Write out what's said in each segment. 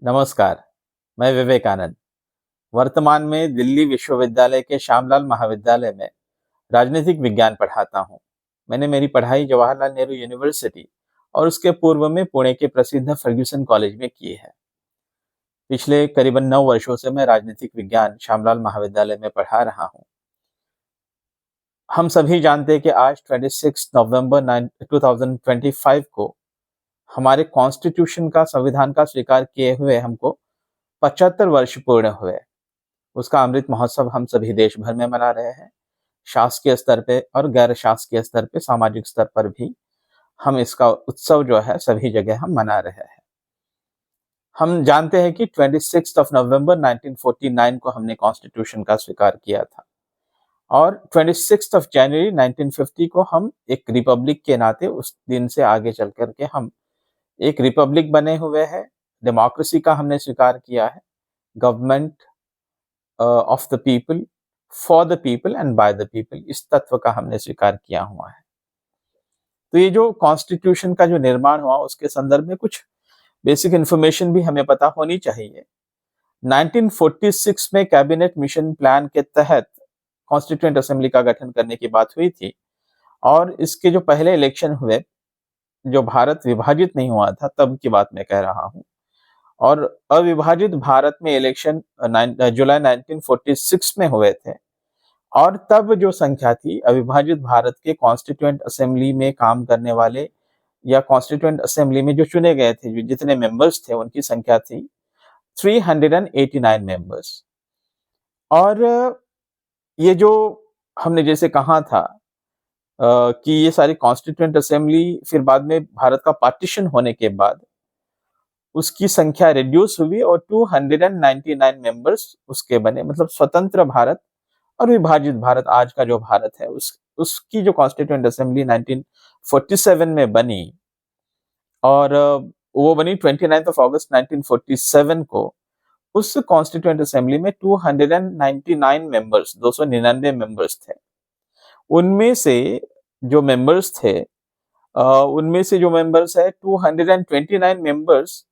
नमस्कार, मैं विवेकानंद। वर्तमान में दिल्ली विश्वविद्यालय के श्यामलाल महाविद्यालय में राजनीतिक विज्ञान पढ़ाता हूँ। मैंने मेरी पढ़ाई जवाहरलाल नेहरू यूनिवर्सिटी और उसके पूर्व में पुणे के प्रसिद्ध फर्ग्यूसन कॉलेज में की है। पिछले करीबन 9 वर्षों से मैं राजनीतिक विज्ञान श्यामलाल महाविद्यालय में पढ़ा रहा हूँ। हम सभी जानते हैं कि आज 26 नवंबर 2025 को हमारे कॉन्स्टिट्यूशन का संविधान का स्वीकार किए हुए हमको 75 वर्ष पूर्ण हुए। उसका अमृत महोत्सव हम सभी देश भर में मना रहे हैं। शासकीय स्तर पे और गैर शासकीय स्तर पे, सामाजिक स्तर पर भी हम इसका उत्सव जो है सभी जगह हम मना रहे हैं। हम जानते हैं कि 26 नवंबर 1949 को हमने कॉन्स्टिट्यूशन का स्वीकार किया था और 26 जनवरी 1950 को हम एक रिपब्लिक के नाते उस दिन से आगे चल करके हम एक रिपब्लिक बने हुए हैं। डेमोक्रेसी का हमने स्वीकार किया है। Government of the people, for the people and by the people, इस तत्व का हमने स्वीकार किया हुआ है। तो ये जो कॉन्स्टिट्यूशन का जो निर्माण हुआ उसके संदर्भ में कुछ बेसिक इंफॉर्मेशन भी हमें पता होनी चाहिए। 1946 में कैबिनेट मिशन प्लान के तहत कॉन्स्टिट्यूएंट असेंबली का गठन करने की बात हुई थी और इसके जो पहले इलेक्शन हुए, जो भारत विभाजित नहीं हुआ था तब की बात मैं कह रहा हूँ, और अविभाजित भारत में इलेक्शन जुलाई 1946 में हुए थे। और तब जो संख्या थी अविभाजित भारत के कॉन्स्टिट्यूएंट असेंबली में काम करने वाले या कॉन्स्टिट्यूएंट असेंबली में जो चुने गए थे, जितने मेंबर्स थे, उनकी संख्या थी 389 मेंबर्स। और ये जो हमने जैसे कहा था कि ये सारी कॉन्स्टिट्यूएंट असेंबली फिर बाद में भारत का पार्टीशन होने के बाद उसकी संख्या रिड्यूस हुई और 299 मेंबर्स उसके बने। मतलब स्वतंत्र भारत और विभाजित भारत, आज का जो भारत है, उसकी जो कॉन्स्टिट्यूएंट असेंबली 1947 में बनी और वो बनी 29 अगस्त 1947 को। उस कॉन्स्टिट्यूएंट असेंबली में 299 मेंबर्स, 299 मेंबर्स थे। उनमें से जो मेंबर्स थे, उनमें से जो मेंबर्स है 229 मेंबर्स,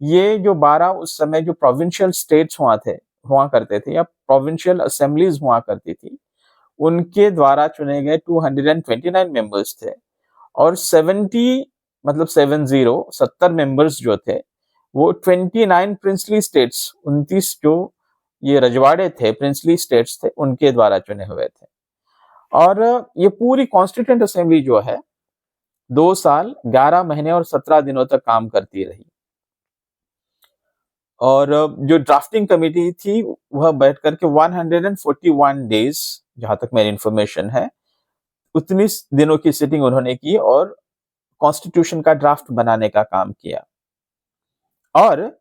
ये जो 12 उस समय जो प्रोविंशियल स्टेट्स हुआ करते थे या प्रोविंशियल असेंबलीज हुआ करती थी, उनके द्वारा चुने गए 229 मेंबर्स थे। और 70 मतलब 70 मेंबर्स जो थे वो 29 प्रिंसली स्टेट्स, 29 जो ये रजवाड़े थे, प्रिंसली स्टेट्स थे, उनके द्वारा चुने हुए थे। और ये पूरी कॉन्स्टिट्यूएंट असेंबली जो है 2 साल 11 महीने और 17 दिनों तक काम करती रही। और जो ड्राफ्टिंग कमेटी थी वह बैठ करके 141 डेज, जहां तक मेरी इंफॉर्मेशन है, उतनी दिनों की सिटिंग उन्होंने की और कॉन्स्टिट्यूशन का ड्राफ्ट बनाने का काम किया। और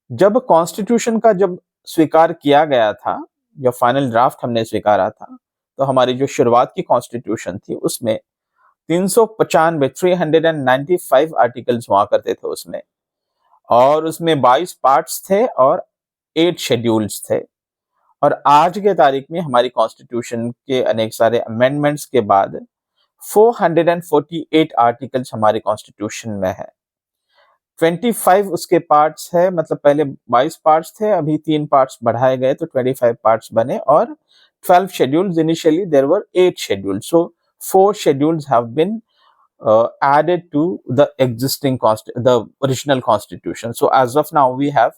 जब कॉन्स्टिट्यूशन का जब स्वीकार किया गया था, जब फाइनल ड्राफ्ट हमने स्वीकारा था, तो हमारी जो शुरुआत की कॉन्स्टिट्यूशन थी उसमें 395 आर्टिकल्स हुआ करते थे उसमें, और उसमें 22 पार्ट्स थे और 8 शेड्यूल्स थे। और आज के तारीख में हमारी कॉन्स्टिट्यूशन के अनेक सारे अमेंडमेंट्स के बाद 448 आर्टिकल्स हमारे कॉन्स्टिट्यूशन में है। 25 उसके पार्ट्स है, मतलब पहले 22 पार्ट्स थे, अभी 3 पार्ट्स बढ़ाए गए तो 25 पार्ट्स बने। और 12 schedules, initially there were 8 schedules, so 4 schedules have been added to the the original constitution. So as of now we have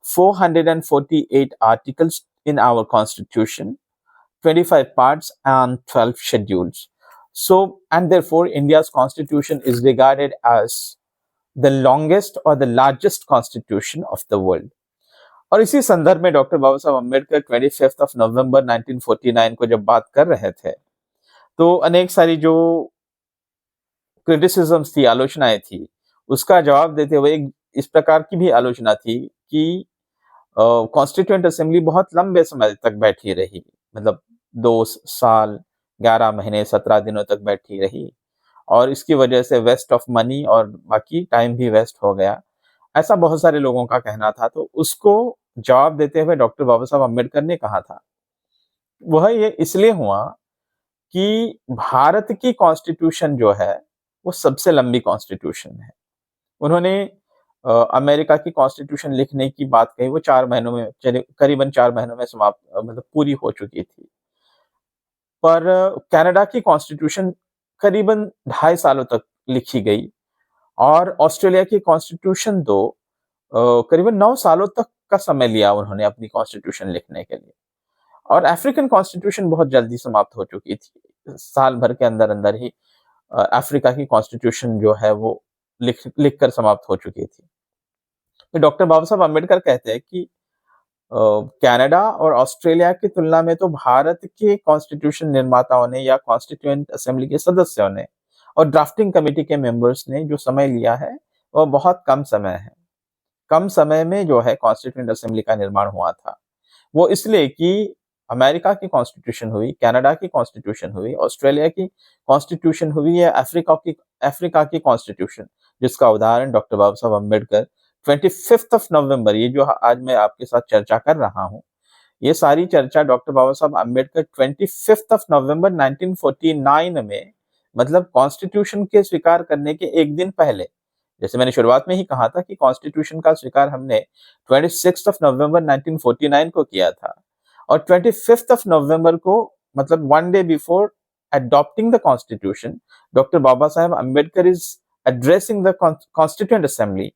448 articles in our constitution, 25 parts and 12 schedules. So, and therefore India's constitution is regarded as the longest or the largest constitution of the world. और इसी संदर्भ में doctor Baba Saheb Ambedkar 25 नवंबर 1949 को जब बात कर रहे थे, तो अनेक सारी जो क्रिटिसिज्म्स थी, आलोचनाएं थी, उसका जवाब देते हुए इस प्रकार की भी आलोचना थी कि कॉन्स्टिट्यूएंट असेंबली बहुत लंबे समय तक बैठी रही, मतलब 2 साल 11 महीने 17 दिनों तक बैठी रही, और इसकी वजह से वेस्ट ऑफ मनी और बाकी टाइम भी वेस्ट हो गया, ऐसा बहुत सारे लोगों का कहना था। तो उसको जवाब देते हुए डॉक्टर बाबा साहब अम्बेडकर ने कहा था, वह ये इसलिए हुआ कि भारत की कॉन्स्टिट्यूशन जो है वो सबसे लंबी कॉन्स्टिट्यूशन है। उन्होंने अमेरिका की कॉन्स्टिट्यूशन लिखने की बात कही, वो 4 महीनों में करीबन 4 महीनों में समाप्त मतलब पूरी हो चुकी थी। पर कनाडा की कॉन्स्टिट्यूशन करीबन 2.5 सालों तक लिखी गई और ऑस्ट्रेलिया की कॉन्स्टिट्यूशन तो करीबन 9 सालों तक का समय लिया उन्होंने अपनी कॉन्स्टिट्यूशन लिखने के लिए। और अफ्रीकन कॉन्स्टिट्यूशन बहुत जल्दी समाप्त हो चुकी थी। साल भर के अंदर-अंदर ही अफ्रीका की कॉन्स्टिट्यूशन जो है वो लिख कर समाप्त हो चुकी थी। तो डॉक्टर बाबा साहब अम्बेडकर कहते हैं कि कनाडा और ऑस्ट्रेलिया की तुलना में तो भारत के कॉन्स्टिट्यूशन निर्माताओं ने या कॉन्स्टिट्यूएंट असेंबली के सदस्यों ने और ड्राफ्टिंग कमेटी के मेंबर्स ने जो समय लिया है, वह बहुत कम समय है। कम समय में जो है कॉन्स्टिट्यूएंट असेंबली का निर्माण हुआ था। वो इसलिए कि अमेरिका की कॉन्स्टिट्यूशन हुई, कनाडा की कॉन्स्टिट्यूशन हुई, ऑस्ट्रेलिया की कॉन्स्टिट्यूशन हुई या अफ्रीका की कॉन्स्टिट्यूशन, जिसका उदाहरण doctor Baba Saheb Ambedkar 25th of November, ये जो आज मैं आपके साथ चर्चा कर रहा हूँ, ये सारी चर्चा doctor Baba Saheb Ambedkar 25th of November 1949 में, मतलब कॉन्स्टिट्यूशन के स्वीकार करने के एक दिन पहले, जैसे मैंने शुरुआत में ही कहा था कि कॉन्स्टिट्यूशन का स्वीकार हमने 26 ऑफ नवंबर 1949 को किया था और 25th ऑफ नवंबर को, मतलब 1 day before adopting the constitution, Dr. Baba Saheb Ambedkar is addressing the Constituent Assembly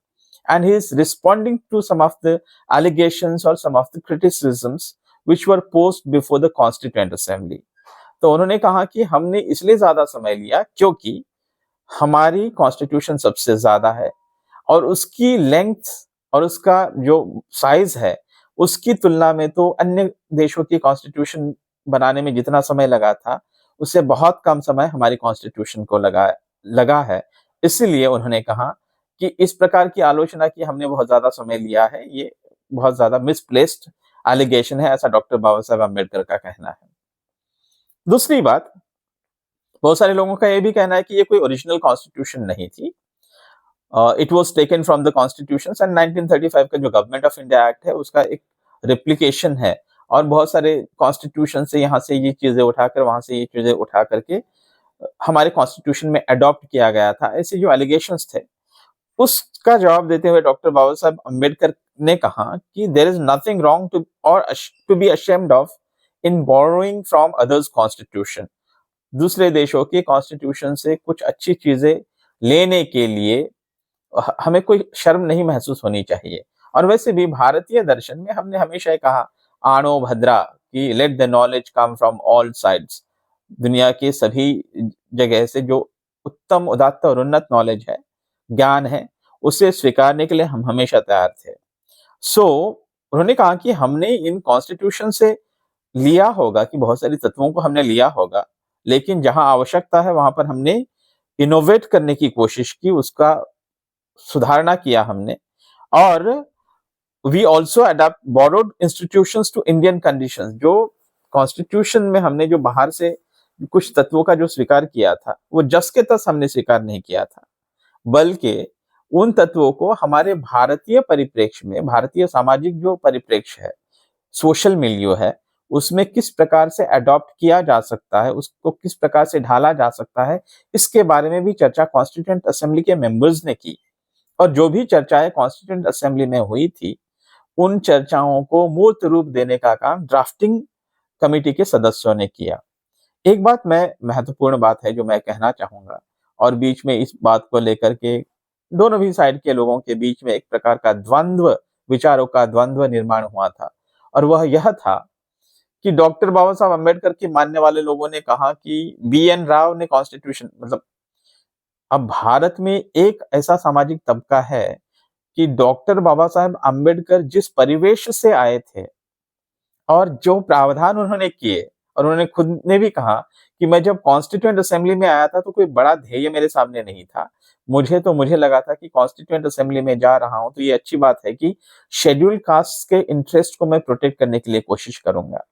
and he is responding to some of the allegations or some of the criticisms which were posed before the Constituent Assembly. तो उन्होंने कहा कि हमने इसलिए ज्यादा समय लिया क्योंकि हमारी कॉन्स्टिट्यूशन सबसे ज्यादा है और उसकी लेंथ और उसका जो साइज है, उसकी तुलना में तो अन्य देशों की कॉन्स्टिट्यूशन बनाने में जितना समय लगा था, उससे बहुत कम समय हमारी कॉन्स्टिट्यूशन को लगा है। इसीलिए उन्होंने कहा कि इस प्रकार की आलोचना की हमने बहुत ज्यादा समय लिया है, ये बहुत ज्यादा मिसप्लेस्ड एलिगेशन है, ऐसा डॉक्टर बाबा साहब अम्बेडकर का कहना है। दूसरी बात, बहुत सारे लोगों का यह भी कहना है कि ये कोई ओरिजिनल कॉन्स्टिट्यूशन नहीं थी। It was taken from the constitution and 1935 का जो गवर्नमेंट ऑफ इंडिया एक्ट है, उसका एक रेप्लिकेशन है और बहुत सारे कॉन्स्टिट्यूशन से यहाँ से ये चीजें उठाकर वहां से ये चीजें उठा करके हमारे कॉन्स्टिट्यूशन में अडॉप्ट किया गया था, ऐसे जो एलिगेशंस थे, उसका जवाब देते हुए डॉक्टर बाबा साहब अम्बेडकर ने कहा कि there is nothing wrong to be ashamed of in borrowing from others constitution. दूसरे देशों के कॉन्स्टिट्यूशन से कुछ अच्छी चीजें लेने के लिए हमें कोई शर्म नहीं महसूस होनी चाहिए। और वैसे भी भारतीय दर्शन में हमने हमेशा कहा आणो भद्रा, कि let the knowledge come from all sides. दुनिया के सभी जगह से जो उत्तम, उदात्त और उन्नत नॉलेज है, ज्ञान है, उसे स्वीकारने के लिए हम हमेशा तैयार थे। सो उन्होंने कहा कि हमने इन कॉन्स्टिट्यूशन से लिया होगा, कि बहुत सारे तत्वों को हमने लिया होगा, लेकिन जहां आवश्यकता है वहां पर हमने इनोवेट करने की कोशिश की, उसका सुधारना किया हमने। और we also adopt borrowed institutions to Indian conditions. जो कॉन्स्टिट्यूशन में हमने जो बाहर से कुछ तत्वों का जो स्वीकार किया था, वो जस के तस हमने स्वीकार नहीं किया था, बल्कि उन तत्वों को हमारे भारतीय परिप्रेक्ष्य में, भारतीय सामाजिक जो परिप्रेक्ष्य है, सोशल मिलियो है, उसमें किस प्रकार से अडॉप्ट किया जा सकता है, उसको किस प्रकार से ढाला जा सकता है, इसके बारे में भी चर्चा कॉन्स्टिट्यूएंट असेंबली के मेंबर्स ने की। और जो भी चर्चाएं कॉन्स्टिट्यूएंट असेंबली में हुई थी, उन चर्चाओं को मूर्त रूप देने का काम ड्राफ्टिंग कमेटी के सदस्यों ने किया। एक बात महत्वपूर्ण बात है जो मैं कहना चाहूंगा, और बीच में इस बात को लेकर के दोनों भी साइड के लोगों के बीच में एक प्रकार का द्वंद्व, विचारों का द्वंद्व निर्माण हुआ था, और वह यह था कि डॉक्टर बाबा साहब अम्बेडकर के मानने वाले लोगों ने कहा कि BN राव ने कॉन्स्टिट्यूशन, मतलब अब भारत में एक ऐसा सामाजिक तबका है कि डॉक्टर बाबा साहब अम्बेडकर जिस परिवेश से आए थे और जो प्रावधान उन्होंने किए, और उन्होंने खुद ने भी कहा कि मैं जब कॉन्स्टिट्यूएंट असेंबली में आया था तो कोई बड़ा ध्येय मेरे सामने नहीं था, मुझे लगा था कि कॉन्स्टिट्यूएंट असेंबली में जा रहा हूं तो ये अच्छी बात है कि शेड्यूल्ड कास्ट के इंटरेस्ट को मैं प्रोटेक्ट करने के लिए कोशिश करूंगा।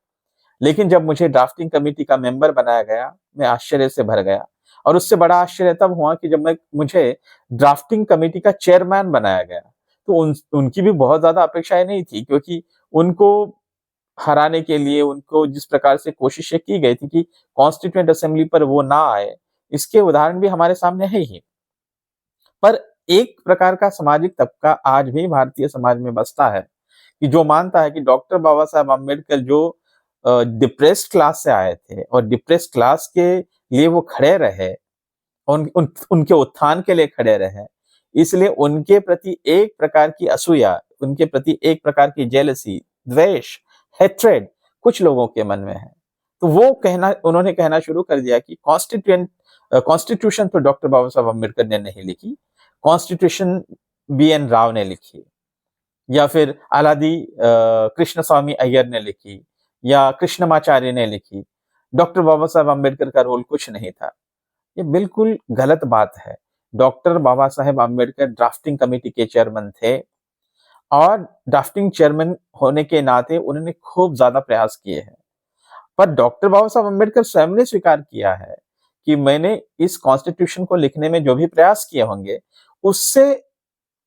लेकिन जब मुझे ड्राफ्टिंग कमेटी का मेंबर बनाया गया, मैं आश्चर्य से भर गया, और उससे बड़ा आश्चर्य तब हुआ कि जब मुझे ड्राफ्टिंग कमेटी का चेयरमैन बनाया गया। तो उनकी भी बहुत ज्यादा अपेक्षाएं नहीं थी, क्योंकि उनको हराने के लिए उनको जिस प्रकार से कोशिशें की गई थी कि कॉन्स्टिट्यूएंट असेंबली पर वो ना आए, इसके उदाहरण भी हमारे सामने है ही। पर एक प्रकार का सामाजिक तबका आज भी भारतीय समाज में बसता है कि जो मानता है कि डॉक्टर बाबा साहब अम्बेडकर जो डिप्रेस्ड क्लास से आए थे और डिप्रेस्ड क्लास के लिए वो खड़े रहे, उनके उत्थान के लिए खड़े रहे, इसलिए उनके प्रति एक प्रकार की असूया, उनके प्रति एक प्रकार की जेलसी, द्वेष, हेट्रेड कुछ लोगों के मन में है। तो वो उन्होंने कहना शुरू कर दिया कि कॉन्स्टिट्यूशन तो डॉक्टर बाबा साहब अम्बेडकर ने नहीं लिखी, कॉन्स्टिट्यूशन बी.एन. राव ने लिखी, या फिर आलादी कृष्ण स्वामी अय्यर ने लिखी, या कृष्णमाचार्य ने लिखी। डॉक्टर बाबा साहब अम्बेडकर का रोल कुछ नहीं था। ये बिल्कुल गलत बात है। Doctor Baba Saheb Ambedkar drafting committee के चेयरमैन थे और ड्राफ्टिंग चेयरमैन होने के नाते उन्होंने खूब ज्यादा प्रयास किए हैं। पर डॉक्टर बाबा साहब अम्बेडकर स्वयं ने स्वीकार किया है कि मैंने इस कॉन्स्टिट्यूशन को लिखने में जो भी प्रयास किए होंगे, उससे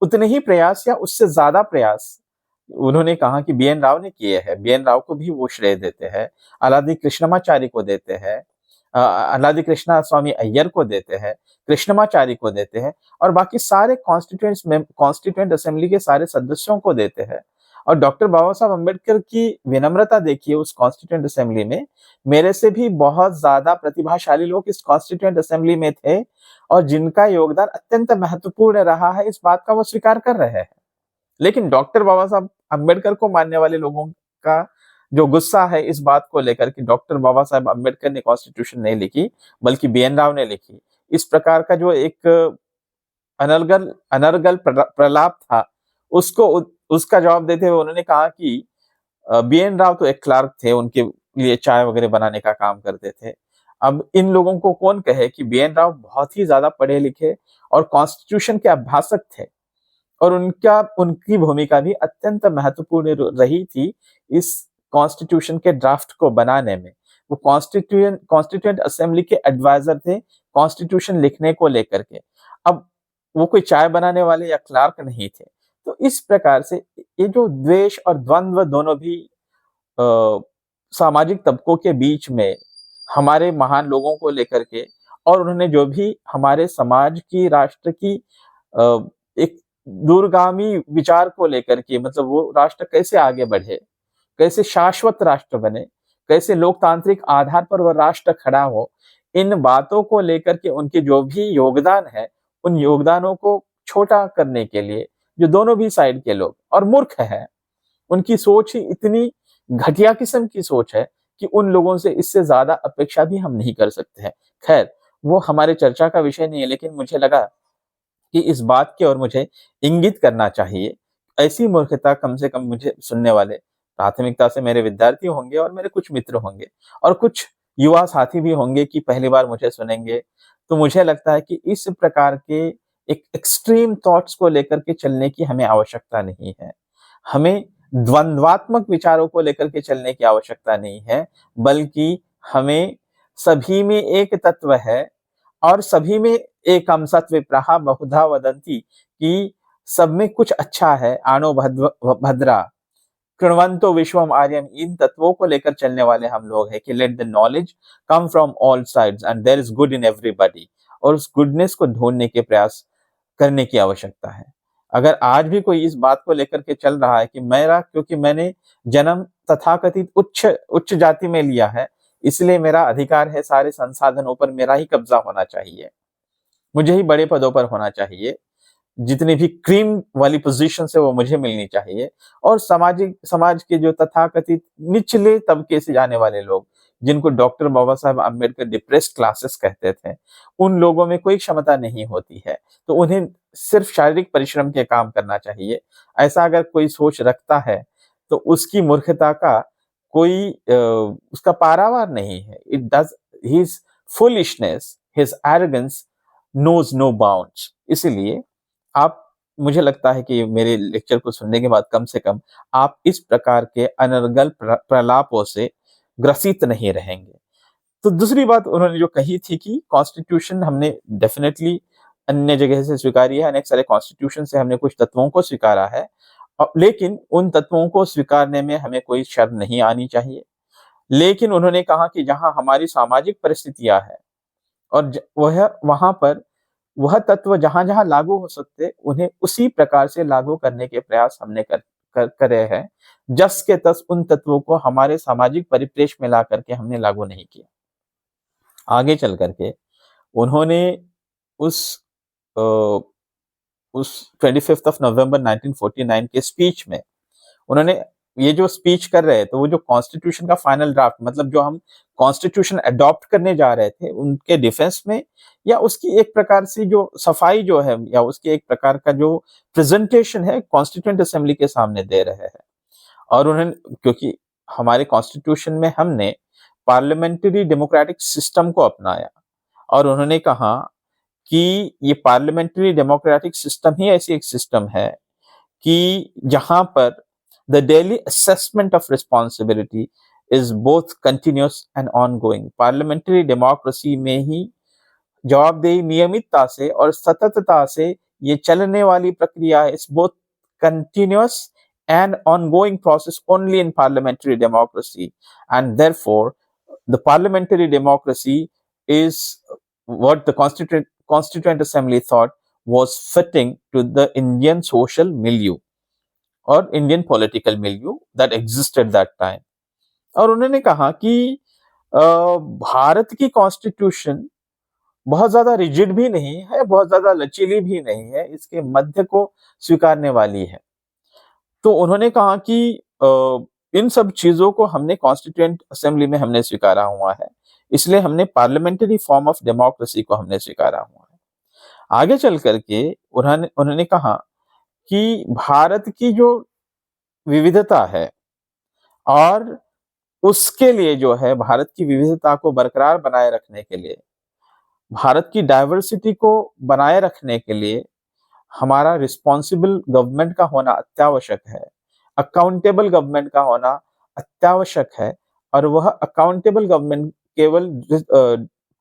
उतने ही प्रयास या उससे ज्यादा प्रयास उन्होंने कहा कि बी.एन. राव ने किए हैं। बी.एन. राव को भी वो श्रेय देते हैं, अलादी कृष्णमाचार्य को देते हैं, अलादी कृष्णा स्वामी अय्यर को देते हैं, कृष्णमाचार्य को देते हैं, और बाकी सारे कॉन्स्टिट्यूएंट असेंबली के सारे सदस्यों को देते हैं। और डॉक्टर बाबा साहब अम्बेडकर की विनम्रता देखिए उस कॉन्स्टिट्यूएंट असेंबली में, मेरे से भी बहुत ज्यादा प्रतिभाशाली लोग इस कॉन्स्टिट्यूएंट असेंबली में थे और जिनका योगदान अत्यंत महत्वपूर्ण रहा है, इस बात का वो स्वीकार कर रहे हैं। लेकिन डॉक्टर बाबा साहब अम्बेडकर को मानने वाले लोगों का जो गुस्सा है इस बात को लेकर कि डॉक्टर बाबा साहब अम्बेडकर ने कॉन्स्टिट्यूशन नहीं लिखी, बल्कि बी.एन. राव ने लिखी, इस प्रकार का जो एक अनर्गल अनर्गल प्रलाप था, उसका जवाब देते हुए उन्होंने कहा कि बी.एन. राव तो एक क्लार्क थे, उनके लिए चाय वगैरह बनाने का काम करते थे। अब इन लोगों को कौन कहे कि बी.एन. राव बहुत ही ज्यादा पढ़े लिखे और कॉन्स्टिट्यूशन के अभ्यासक थे, और उनकी भूमिका भी अत्यंत महत्वपूर्ण रही थी इस कॉन्स्टिट्यूशन के ड्राफ्ट को बनाने में। वो कॉन्स्टिट्यूएंट असेंबली के एडवाइजर थे कॉन्स्टिट्यूशन लिखने को लेकर के। अब वो कोई चाय बनाने वाले या क्लार्क नहीं थे। तो इस प्रकार से ये जो द्वेष और द्वंद्व दोनों भी अ, सामाजिक तबकों के बीच में हमारे महान लोगों को लेकर के, और उन्होंने जो भी हमारे समाज की, राष्ट्र की एक दूरगामी विचार को लेकर के, मतलब वो राष्ट्र कैसे आगे बढ़े, कैसे शाश्वत राष्ट्र बने, कैसे लोकतांत्रिक आधार पर वह राष्ट्र खड़ा हो, इन बातों को लेकर के उनके जो भी योगदान है, उन योगदानों को छोटा करने के लिए जो दोनों भी साइड के लोग और मूर्ख हैं, उनकी सोच ही इतनी घटिया किस्म की सोच है कि उन लोगों से इससे ज्यादा अपेक्षा भी हम नहीं कर सकते हैं। खैर, वो हमारे चर्चा का विषय नहीं है, लेकिन मुझे लगा कि इस बात की ओर मुझे इंगित करना चाहिए। ऐसी मूर्खता कम से कम मुझे सुनने वाले प्राथमिकता से मेरे विद्यार्थी होंगे और मेरे कुछ मित्र होंगे और कुछ युवा साथी भी होंगे कि पहली बार मुझे सुनेंगे। तो मुझे लगता है कि इस प्रकार के एक एक्सट्रीम थॉट्स को लेकर के चलने की हमें आवश्यकता नहीं है। हमें द्वंद्वात्मक विचारों को लेकर के चलने की आवश्यकता नहीं है, बल्कि हमें सभी में एक तत्व है और सभी में एकम सत्विप्रहा बहुधा वदंती, कि सब में कुछ अच्छा है। आनो भद्रा कृण्वन्तो विश्वम आर्यम, इन तत्वों को लेकर चलने वाले हम लोग हैं कि let the knowledge come from all sides and there is good in everybody, और उस गुडनेस को ढूंढने के प्रयास करने की आवश्यकता है। अगर आज भी कोई इस बात को लेकर के चल रहा है कि क्योंकि मैंने जन्म तथाकथित उच्च उच्च जाति में लिया है, इसलिए मेरा अधिकार है, सारे संसाधनों पर मेरा ही कब्जा होना चाहिए, मुझे ही बड़े पदों पर होना चाहिए, जितनी भी क्रीम वाली पोजीशन है वो मुझे मिलनी चाहिए, और समाज के जो तथाकथित निचले तबके से जाने वाले लोग, जिनको doctor Baba Saheb Ambedkar depressed classes कहते थे, उन लोगों में कोई क्षमता नहीं होती है, तो उन्हें सिर्फ शारीरिक परिश्रम के काम करना चाहिए। ऐसा अगर कोई सोच रखता है तो उसकी मूर्खता का कोई उसका पारावार नहीं है। It does his foolishness, his arrogance knows no bounds. इसीलिए आप, मुझे लगता है कि मेरे लेक्चर को सुनने के बाद कम से कम आप इस प्रकार के अनर्गल प्रलापों से ग्रसित नहीं रहेंगे। तो दूसरी बात उन्होंने जो कही थी कि कॉन्स्टिट्यूशन हमने डेफिनेटली अन्य जगह से स्वीकारी है, अनेक सारे कॉन्स्टिट्यूशन से हमने कुछ तत्वों को स्वीकारा है, लेकिन उन तत्वों को स्वीकारने में हमें कोई शर्म नहीं आनी चाहिए। लेकिन उन्होंने कहा कि जहां हमारी सामाजिक परिस्थितियां है और वह वहां पर वह तत्व जहां-जहां लागू हो सकते उन्हें उसी प्रकार से लागू करने के प्रयास हमने करे हैं। जस के तस उन तत्वों को हमारे सामाजिक परिप्रेक्ष्य में ला करके हमने लागू नहीं किया। आगे चल करके उन्होंने उस अ, उस 25th ऑफ नवंबर 1949 के स्पीच में उन्होंने ये जो स्पीच कर रहे थे, तो वो जो कॉन्स्टिट्यूशन का फाइनल ड्राफ्ट मतलब जो हम कॉन्स्टिट्यूशन अडॉप्ट करने जा रहे थे, उनके डिफेंस में या उसकी एक प्रकार से जो सफाई जो है या उसकी एक प्रकार का जो प्रेजेंटेशन है कॉन्स्टिट्यूएंट असेंबली के सामने दे रहे हैं। और उन्होंने क्योंकि हमारे कॉन्स्टिट्यूशन में हमने पार्लियामेंट्री डेमोक्रेटिक सिस्टम को अपनाया और उन्होंने कहा कि ये पार्लियामेंट्री डेमोक्रेटिक सिस्टम ही ऐसी एक सिस्टम है कि जहां पर the daily assessment of responsibility is both continuous and ongoing. Parliamentary democracy में ही जवाबदेही नियमितता से और सततता से ये चलने वाली प्रक्रिया है। It's both continuous and ongoing process only in parliamentary democracy, and therefore the parliamentary democracy is what the constituent assembly thought was fitting to the Indian social milieu or Indian political milieu that existed that time. और उन्होंने कहा कि भारत की constitution बहुत ज्यादा rigid भी नहीं है, बहुत ज्यादा लचीली भी नहीं है, इसके मध्य को स्वीकारने वाली है। तो उन्होंने कहा कि इन सब चीजों को हमने कॉन्स्टिट्यूएंट असेंबली में हमने स्वीकारा हुआ है, इसलिए हमने पार्लियामेंट्री फॉर्म ऑफ डेमोक्रेसी को हमने स्वीकारा हुआ है। आगे चल करके उन्होंने कहा कि भारत की जो विविधता है और उसके लिए जो है भारत की विविधता को बरकरार बनाए रखने के लिए, भारत की डाइवर्सिटी को बनाए रखने के लिए हमारा रिस्पॉन्सिबल गवर्नमेंट का होना अत्यावश्यक है, अकाउंटेबल गवर्नमेंट का होना अत्यावश्यक है और वह अकाउंटेबल गवर्नमेंट केवल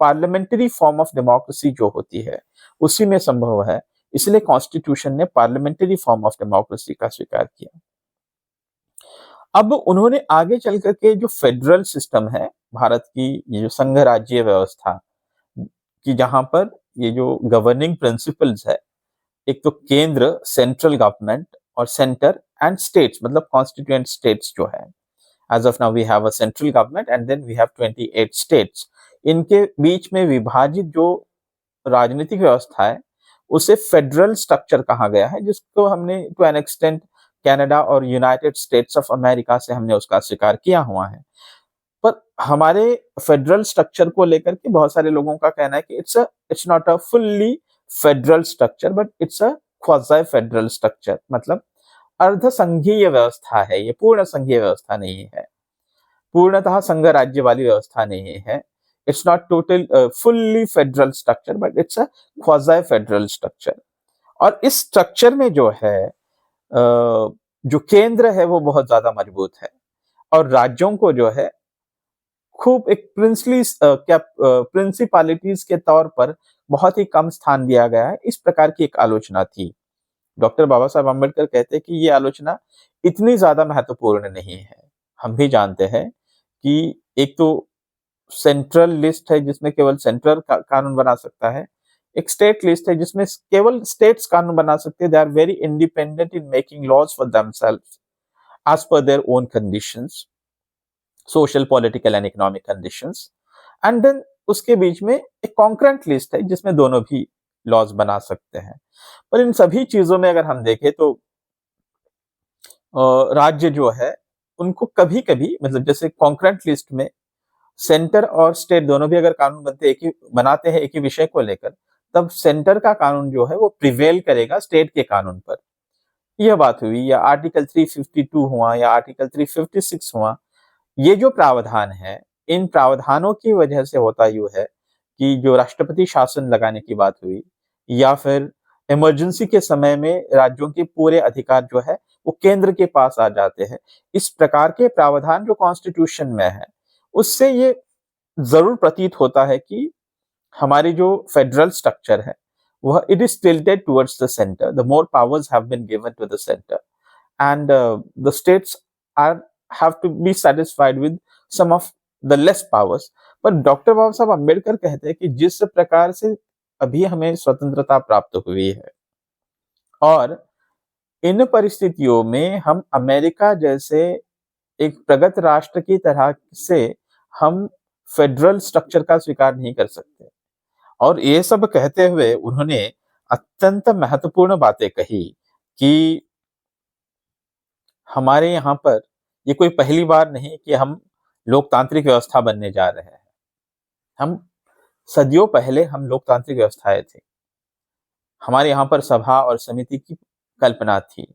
पार्लियामेंट्री फॉर्म ऑफ डेमोक्रेसी जो होती है उसी में संभव है। इसलिए कॉन्स्टिट्यूशन ने पार्लियामेंट्री फॉर्म ऑफ डेमोक्रेसी का स्वीकार किया। अब उन्होंने आगे चल करके जो फेडरल सिस्टम है भारत की, ये जो संघ राज्य व्यवस्था की, जहां पर ये जो गवर्निंग प्रिंसिपल्स है, एक तो केंद्र सेंट्रल गवर्नमेंट और सेंटर एंड स्टेट्स मतलब कॉन्स्टिट्यूएंट स्टेट्स जो है, as of now we have a central government and then we have 28 states. इनके बीच में विभाजित जो राजनीतिक व्यवस्था है उसे फेडरल स्ट्रक्चर कहा गया है, जिसको हमने टू एन एक्सटेंट कनाडा और यूनाइटेड स्टेट्स ऑफ अमेरिका से हमने उसका स्वीकार किया हुआ है। पर हमारे फेडरल स्ट्रक्चर को लेकर के बहुत सारे लोगों का कहना है कि it's not a fully federal structure but it's a quasi federal structure, मतलब अर्ध संघीय व्यवस्था है, ये पूर्ण संघीय व्यवस्था नहीं है, पूर्णतः संघ राज्य वाली व्यवस्था नहीं है। It's not total fully federal structure but it's a quasi federal structure. और इस स्ट्रक्चर में जो है जो केंद्र है वो बहुत ज्यादा मजबूत है और राज्यों को जो है खूब एक प्रिंसिपालिटीज के तौर पर बहुत ही कम स्थान दिया गया है। इस प्रकार की एक आलोचना थी। डॉक्टर बाबा साहब अम्बेडकर कहते हैं कि ये आलोचना इतनी ज्यादा महत्वपूर्ण नहीं है। हम भी जानते हैं कि एक तो सेंट्रल लिस्ट है जिसमें केवल सेंट्रल कानून बना सकता है, एक स्टेट लिस्ट है जिसमें केवल स्टेट्स कानून बना सकते हैं। They are very independent in making laws for themselves as per their own conditions, social political and economic conditions. And then उसके बीच में एक कॉन्करेंट लिस्ट है जिसमें दोनों भी लॉज बना सकते हैं। पर इन सभी चीजों में अगर हम देखें तो राज्य जो है उनको कभी कभी मतलब जैसे कॉन्करेंट लिस्ट में सेंटर और स्टेट दोनों भी अगर कानून बनाते हैं एक ही विषय को लेकर, तब सेंटर का कानून जो है वो प्रिवेल करेगा स्टेट के कानून पर। यह बात हुई, या आर्टिकल 352 हुआ या आर्टिकल 356 हुआ, ये जो प्रावधान है इन प्रावधानों की वजह से होता यूं है कि जो राष्ट्रपति शासन लगाने की बात हुई या फिर इमरजेंसी के समय में राज्यों के पूरे अधिकार जो है वो केंद्र के पास आ जाते हैं। इस प्रकार के प्रावधान जो कॉन्स्टिट्यूशन में है उससे ये जरूर प्रतीत होता है कि हमारी जो फेडरल स्ट्रक्चर है वह it is tilted towards the centre, the more powers have been given to the centre and the states are have to be satisfied with some of the less powers. पर doctor Baba Saheb Ambedkar कहते हैं कि जिस प्रकार से अभी हमें स्वतंत्रता प्राप्त हुई है और इन परिस्थितियों में हम अमेरिका जैसे एक प्रगत राष्ट्र की तरह से हम फेडरल स्ट्रक्चर का स्वीकार नहीं कर सकते। और ये सब कहते हुए उन्होंने अत्यंत महत्वपूर्ण बातें कही कि हमारे यहाँ पर ये कोई पहली बार नहीं कि हम लोकतांत्रिक व्यवस्था बनने जा रहे हैं। हम सदियों पहले हम लोकतांत्रिक व्यवस्थाएं थी। हमारे यहाँ पर सभा और समिति की कल्पना थी।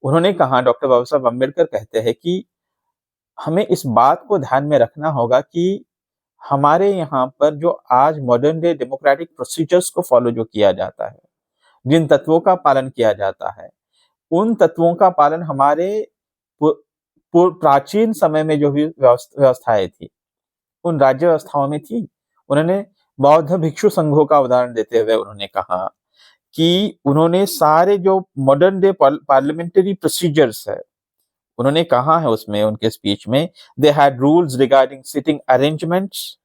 उन्होंने कहा, डॉक्टर बाबा साहब अम्बेडकर कहते हैं कि हमें इस बात को ध्यान में रखना होगा कि हमारे यहाँ पर जो आज मॉडर्न डे डेमोक्रेटिक प्रोसीजर्स को फॉलो जो किया जाता है, जिन तत्वों का पालन किया जाता है, उन तत्वों का पालन हमारे प्राचीन समय में जो भी व्यवस्थाएं थी, उन राज्य व्यवस्थाओं में थी। उन्होंने बौद्ध भिक्षु संघों का उदाहरण देते हुए उन्होंने कहा कि उन्होंने सारे जो मॉडर्न डे पार्लियामेंट्री प्रोसीजर्स है, उन्होंने कहा है उसमें उनके स्पीच में, they had rules regarding sitting arrangements,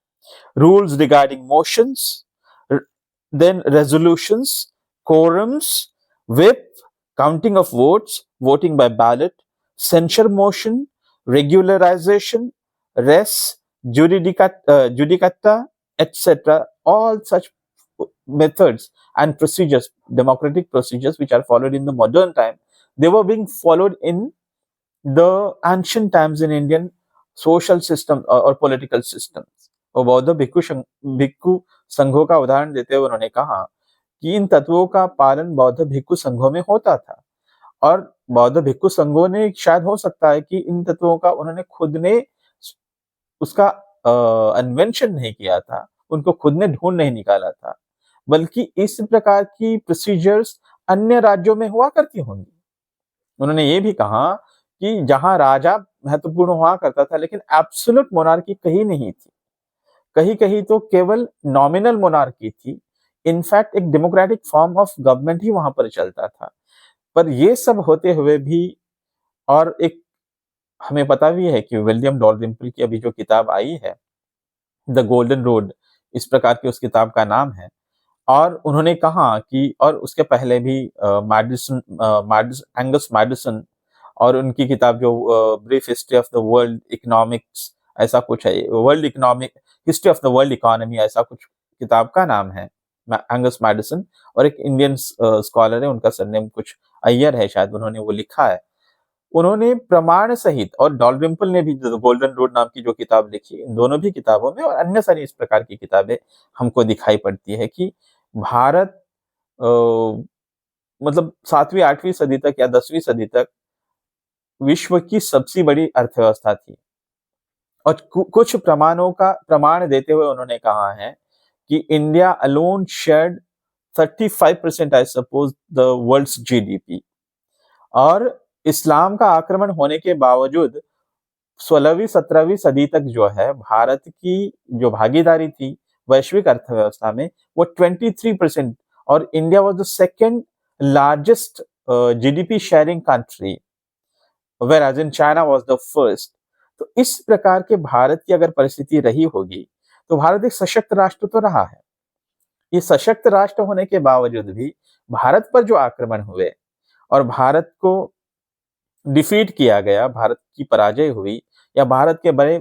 rules regarding motions, then resolutions, quorums, whip, counting of votes, voting by ballot, censure motion, regularization, res, judicata, etc. All such methods and procedures, democratic procedures which are followed in the modern time, they were being followed in the ancient times in Indian social system or political systems. और बौद्ध भिक्षु संघों का उदाहरण देते हुए उन्होंने कहा कि इन तत्वों का पालन बौद्ध भिक्षु संघों में होता था और बौद्ध भिक्षु संघों ने शायद हो सकता है कि इन तत्वों का उन्होंने खुद ने उसका इन्वेंशन नहीं किया था, उनको खुद ने ढूंढ नहीं निकाला था, बल्कि इस प्रकार की प्रोसीजर्स अन्य राज्यों में हुआ करती होंगी। उन्होंने ये भी कहा कि जहां राजा महत्वपूर्ण हुआ करता था, लेकिन एब्सोल्यूट मोनार्की कहीं नहीं थी, कहीं कहीं तो केवल नॉमिनल मोनार्की थी। इनफैक्ट एक डेमोक्रेटिक फॉर्म ऑफ गवर्नमेंट ही वहां पर चलता था। पर ये सब होते हुए भी, और एक हमें पता भी है कि विलियम डॉलरिम्पल की अभी जो किताब आई है, द गोल्डन रोड, इस प्रकार की उस किताब का नाम है, और उन्होंने कहा कि, और उसके पहले भी एंगस मैडिसन और उनकी किताब जो brief history of the world economics, ऐसा कुछ है, world economic history of the world economy, ऐसा कुछ किताब का नाम है, एंगस मैडिसन। और एक इंडियन स्कॉलर है, उनका सरनेम कुछ अय्यर है शायद, उन्होंने वो लिखा है। उन्होंने प्रमाण सहित, और डॉलरिम्पल ने भी गोल्डन रोड नाम की जो किताब लिखी, इन दोनों भी किताबों में और अन्य सारी इस प्रकार की किताबें हमको दिखाई पड़ती है कि भारत मतलब 7वीं 8वीं सदी तक या 10वीं सदी तक विश्व की सबसे बड़ी अर्थव्यवस्था थी। और कुछ प्रमाण देते हुए उन्होंने कहा है कि India alone shared 35% I suppose the world's GDP. और इस्लाम का आक्रमण होने के बावजूद 16वीं 17वीं सदी तक जो है भारत की जो भागीदारी थी वैश्विक अर्थव्यवस्था में, वो 23%, और India was the second largest GDP sharing country, whereas in China was the first। तो इस प्रकार के भारत की अगर परिस्थिति रही होगी, तो भारत एक सशक्त राष्ट्र तो रहा है। ये सशक्त राष्ट्र होने के बावजूद भी भारत पर जो आक्रमण हुए और भारत को डिफीट किया गया, भारत की पराजय हुई, या भारत के बड़े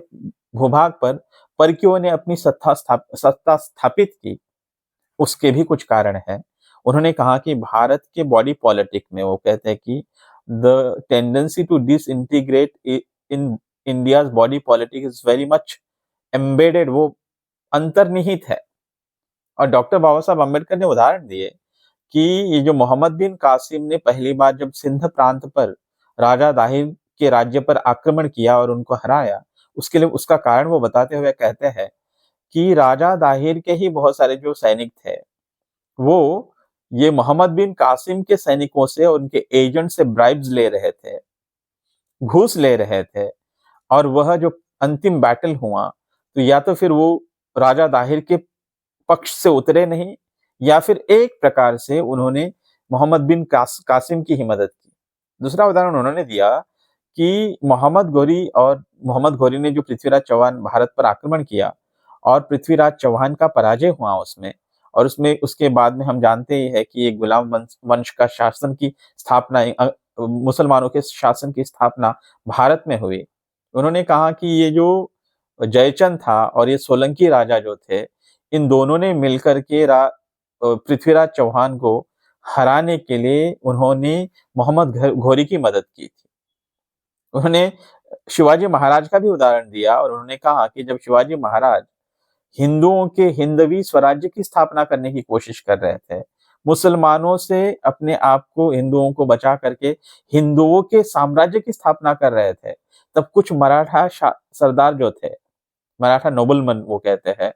भूभाग पर परकियों ने अपनी सत्ता स्थापित की, उसके भी कुछ कारण हैं। उन्होंने कहा कि भारत के बॉडी पॉलिटिक में, वो कहते हैं कि the tendency to disintegrate in India's body politic is very much embedded, वो अंतर्निहित है। और डॉक्टर बाबा साहब अम्बेडकर ने उदाहरण दिए कि ये जो मोहम्मद बिन कासिम ने पहली बार जब सिंध प्रांत पर राजा दाहिर के राज्य पर आक्रमण किया और उनको हराया, उसके लिए उसका कारण वो बताते हुए कहते हैं कि राजा दाहिर के ही बहुत सारे जो सैनिक थे, वो ये मोहम्मद बिन कासिम के सैनिकों से और उनके एजेंट से ब्राइब्स ले रहे थे, घूस ले रहे थे। और वह जो अंतिम बैटल हुआ, तो या तो फिर वो राजा दाहिर के पक्ष से उतरे नहीं, या फिर एक प्रकार से उन्होंने मोहम्मद बिन कासिम की ही मदद की। दूसरा उदाहरण उन्होंने दिया कि मोहम्मद घोरी ने जो पृथ्वीराज चौहान भारत पर आक्रमण किया और पृथ्वीराज चौहान का पराजय हुआ उसमें, और उसमें उसके बाद में हम जानते ही है कि एक गुलाम वंश का शासन की स्थापना, मुसलमानों के शासन की स्थापना भारत में हुई। उन्होंने कहा कि ये जो जयचंद था और ये सोलंकी राजा जो थे, इन दोनों ने मिलकर के पृथ्वीराज चौहान को हराने के लिए उन्होंने मोहम्मद घोरी की मदद की थी। उन्होंने शिवाजी महाराज का भी उदाहरण दिया और उन्होंने कहा कि जब शिवाजी महाराज हिंदुओं के हिंदवी स्वराज्य की स्थापना करने की कोशिश कर रहे थे, मुसलमानों से अपने आप को, हिंदुओं को बचा करके हिंदुओं के साम्राज्य की स्थापना कर रहे थे, तब कुछ मराठा सरदार जो थे, मराठा नोबलमन वो कहते हैं,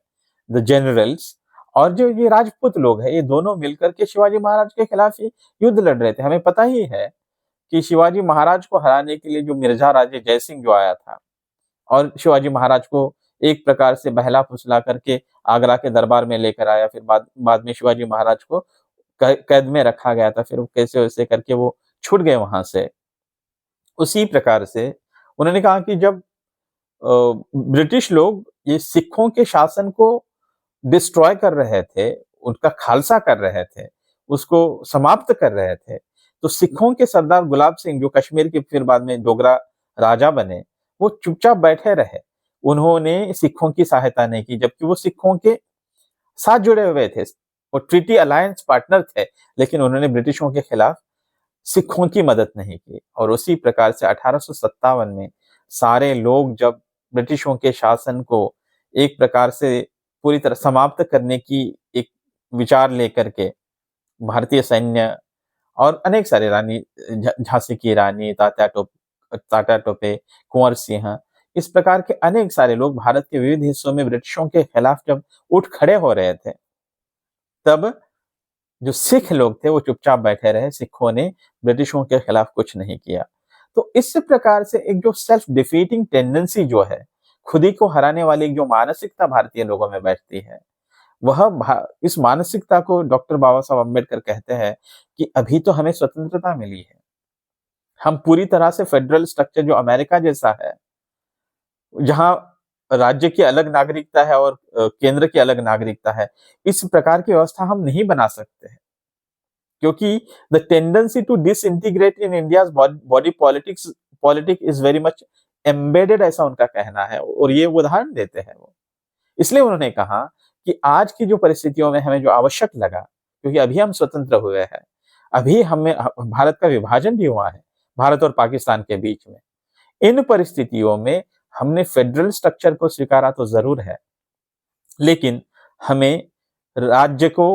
द जनरल्स, और जो ये राजपूत लोग हैं, ये दोनों मिलकर के शिवाजी महाराज के खिलाफ ही युद्ध लड़ रहे थे। हमें पता ही है कि शिवाजी महाराज को हराने के लिए जो मिर्जा राजे जयसिंह जो आया था और शिवाजी महाराज को एक प्रकार से बहला-फुसला करके आगरा के दरबार में लेकर आया, फिर बाद में शिवाजी महाराज को कैद में रखा गया था, फिर कैसे-वैसे करके वो छूट गए वहां से। उसी प्रकार से उन्होंने कहा कि जब ब्रिटिश लोग ये सिखों के शासन को डिस्ट्रॉय कर रहे थे, उनका खालसा कर रहे थे, उसको समाप्त कर रहे थे, तो सिखों के सरदार गुलाब सिंह जो कश्मीर के फिर बाद में डोगरा राजा बने, वो चुपचाप बैठे रहे। उन्होंने सिखों की सहायता नहीं की, जबकि वो सिखों के साथ जुड़े हुए थे, वो ट्रीटी अलायंस पार्टनर थे, लेकिन उन्होंने ब्रिटिशों के खिलाफ सिखों की मदद नहीं की। और उसी प्रकार से 1857 में सारे लोग जब ब्रिटिशों के शासन को एक प्रकार से पूरी तरह समाप्त करने की एक विचार लेकर के भारतीय सैन्य और अनेक सारे रानी, झांसी की रानी, तात्या टोपे, कुंवर सिंह, इस प्रकार के अनेक सारे लोग भारत के विविध हिस्सों में ब्रिटिशों के खिलाफ जब उठ खड़े हो रहे थे, तब जो सिख लोग थे वो चुपचाप बैठे रहे। सिखों ने ब्रिटिशों के खिलाफ कुछ नहीं किया। तो इस प्रकार से एक जो सेल्फ डिफीटिंग टेंडेंसी जो है, खुद ही को हराने वाली एक जो मानसिकता भारतीय लोगों में बैठती है, इस मानसिकता को डॉक्टर बाबा साहब अम्बेडकर कहते हैं कि अभी तो हमें स्वतंत्रता मिली है, हम पूरी तरह से फेडरल स्ट्रक्चर जो अमेरिका जैसा है, जहां राज्य की अलग नागरिकता है और केंद्र की अलग नागरिकता है, इस प्रकार की व्यवस्था हम नहीं बना सकते हैं, क्योंकि the tendency to disintegrate in India's body politic is very much embedded, ऐसा उनका कहना है और ये उदाहरण देते हैं वो। इसलिए उन्होंने कहा कि आज की जो परिस्थितियों में हमें जो आवश्यक लगा, क्योंकि अभी हम स्वतंत्र हुए हैं, अभी हमें भारत का विभाजन भी हुआ है भारत और पाकिस्तान के बीच में, इन परिस्थितियों में हमने फेडरल स्ट्रक्चर को स्वीकारा तो जरूर है, लेकिन हमें राज्य को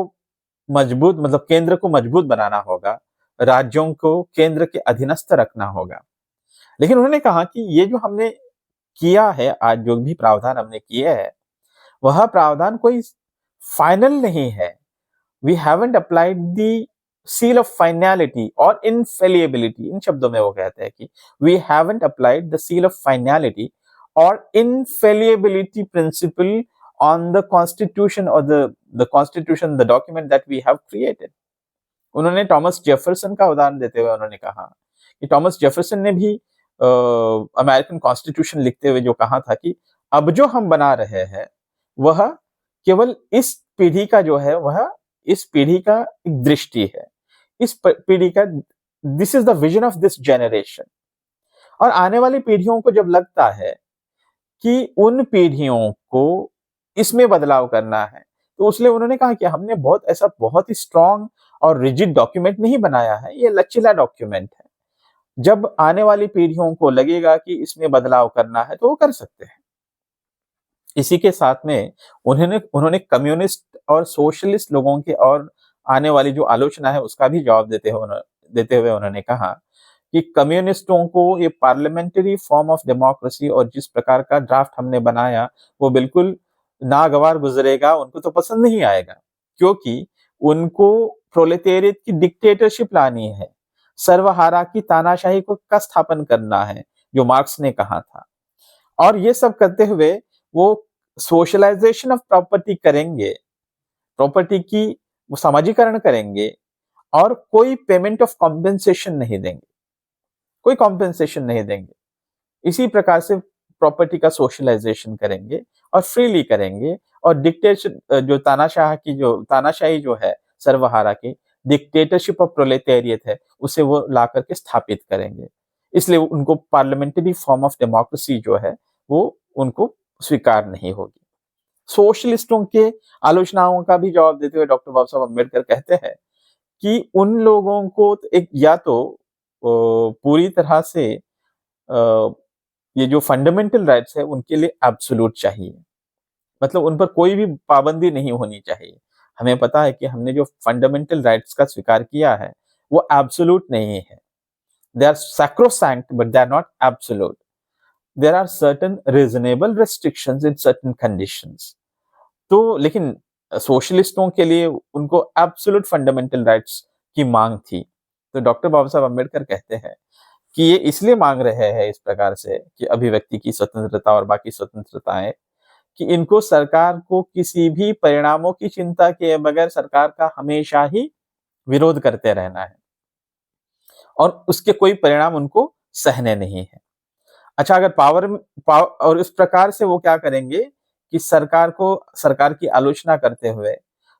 मजबूत, मतलब केंद्र को मजबूत बनाना होगा, राज्यों को केंद्र के अधीनस्थ रखना होगा। लेकिन उन्होंने कहा कि ये जो हमने किया है, आज जो भी प्रावधान हमने किए हैं, वह प्रावधान कोई फाइनल नहीं है। We haven't applied the seal of finality or infallibility, इन शब्दों में वो कहते हैं कि we haven't applied the seal of finality or infallibility principle on the constitution or the document that we have created. उन्होंने टॉमस जेफरसन का उदाहरण देते हुए उन्होंने कहा कि टॉमस जेफरसन ने भी अमेरिकन कॉन्स्टिट्यूशन लिखते हुए जो कहा था कि अब जो हम बना रहे हैं वह केवल इस पीढ़ी का जो है, वह इस पीढ़ी का एक दृष्टि है, इस पीढ़ी का, this is the vision of this generation. और आने वाली पीढ़ियों को जब लगता है कि उन पीढ़ियों को इसमें बदलाव करना है, तो इसलिए उन्होंने कहा कि हमने बहुत ही स्ट्रॉन्ग और रिजिड डॉक्यूमेंट नहीं बनाया है, ये लचीला डॉक्यूमेंट है। जब आने वाली पीढ़ियों को लगेगा कि इसमें बदलाव करना है तो वो कर सकते हैं। इसी के साथ में उन्होंने कम्युनिस्ट और सोशलिस्ट लोगों के और आने वाली जो आलोचना है उसका भी जवाब देते हुए उन्होंने कहा कि कम्युनिस्टों को ये पार्लियामेंट्री फॉर्म ऑफ डेमोक्रेसी और जिस प्रकार का ड्राफ्ट हमने बनाया वो बिल्कुल नागवार गुजरेगा, उनको तो पसंद नहीं आएगा, क्योंकि उनको प्रोलेटेरिएट की डिक्टेटरशिप लानी है, सर्वहारा की तानाशाही का स्थापन करना है, जो मार्क्स ने कहा था। और ये सब करते हुए वो सोशलाइजेशन ऑफ प्रॉपर्टी करेंगे, प्रॉपर्टी की वो समाजीकरण करेंगे और कोई पेमेंट ऑफ कॉम्पेंसेशन नहीं देंगे, कोई कॉम्पेंसेशन नहीं देंगे। इसी प्रकार से प्रॉपर्टी का सोशलाइजेशन करेंगे और फ्रीली करेंगे, और जो तानाशाही जो है सर्वहारा की डिक्टेटरशिप ऑफ प्रोलेटेरियट है, उसे वो ला करके स्थापित करेंगे। इसलिए उनको पार्लियामेंट्री फॉर्म ऑफ डेमोक्रेसी जो है वो उनको स्वीकार नहीं होगी। सोशलिस्टों के आलोचनाओं का भी जवाब देते हुए डॉक्टर बाबा साहब अम्बेडकर कहते हैं कि उन लोगों को एक या तो पूरी तरह से ये जो फंडामेंटल राइट्स है उनके लिए एब्सोल्यूट चाहिए, मतलब उन पर कोई भी पाबंदी नहीं होनी चाहिए। हमें पता है कि हमने जो फंडामेंटल राइट्स का स्वीकार किया है वो एब्सोल्यूट नहीं है। They are sacrosanct but they are not absolute. There are certain reasonable restrictions in certain conditions. तो लेकिन सोशलिस्टों के लिए उनको एब्सोल्यूट फंडामेंटल राइट्स की मांग थी। तो डॉक्टर बाबा साहब अम्बेडकर कहते हैं कि ये इसलिए मांग रहे हैं इस प्रकार से कि अभिव्यक्ति की स्वतंत्रता और बाकी स्वतंत्रताएं, कि इनको सरकार को किसी भी परिणामों की चिंता किए बगैर सरकार का हमेशा ही विरोध करते रहना है और उसके कोई परिणाम उनको सहने नहीं है। अच्छा, अगर और इस प्रकार से वो क्या करेंगे कि सरकार की आलोचना करते हुए,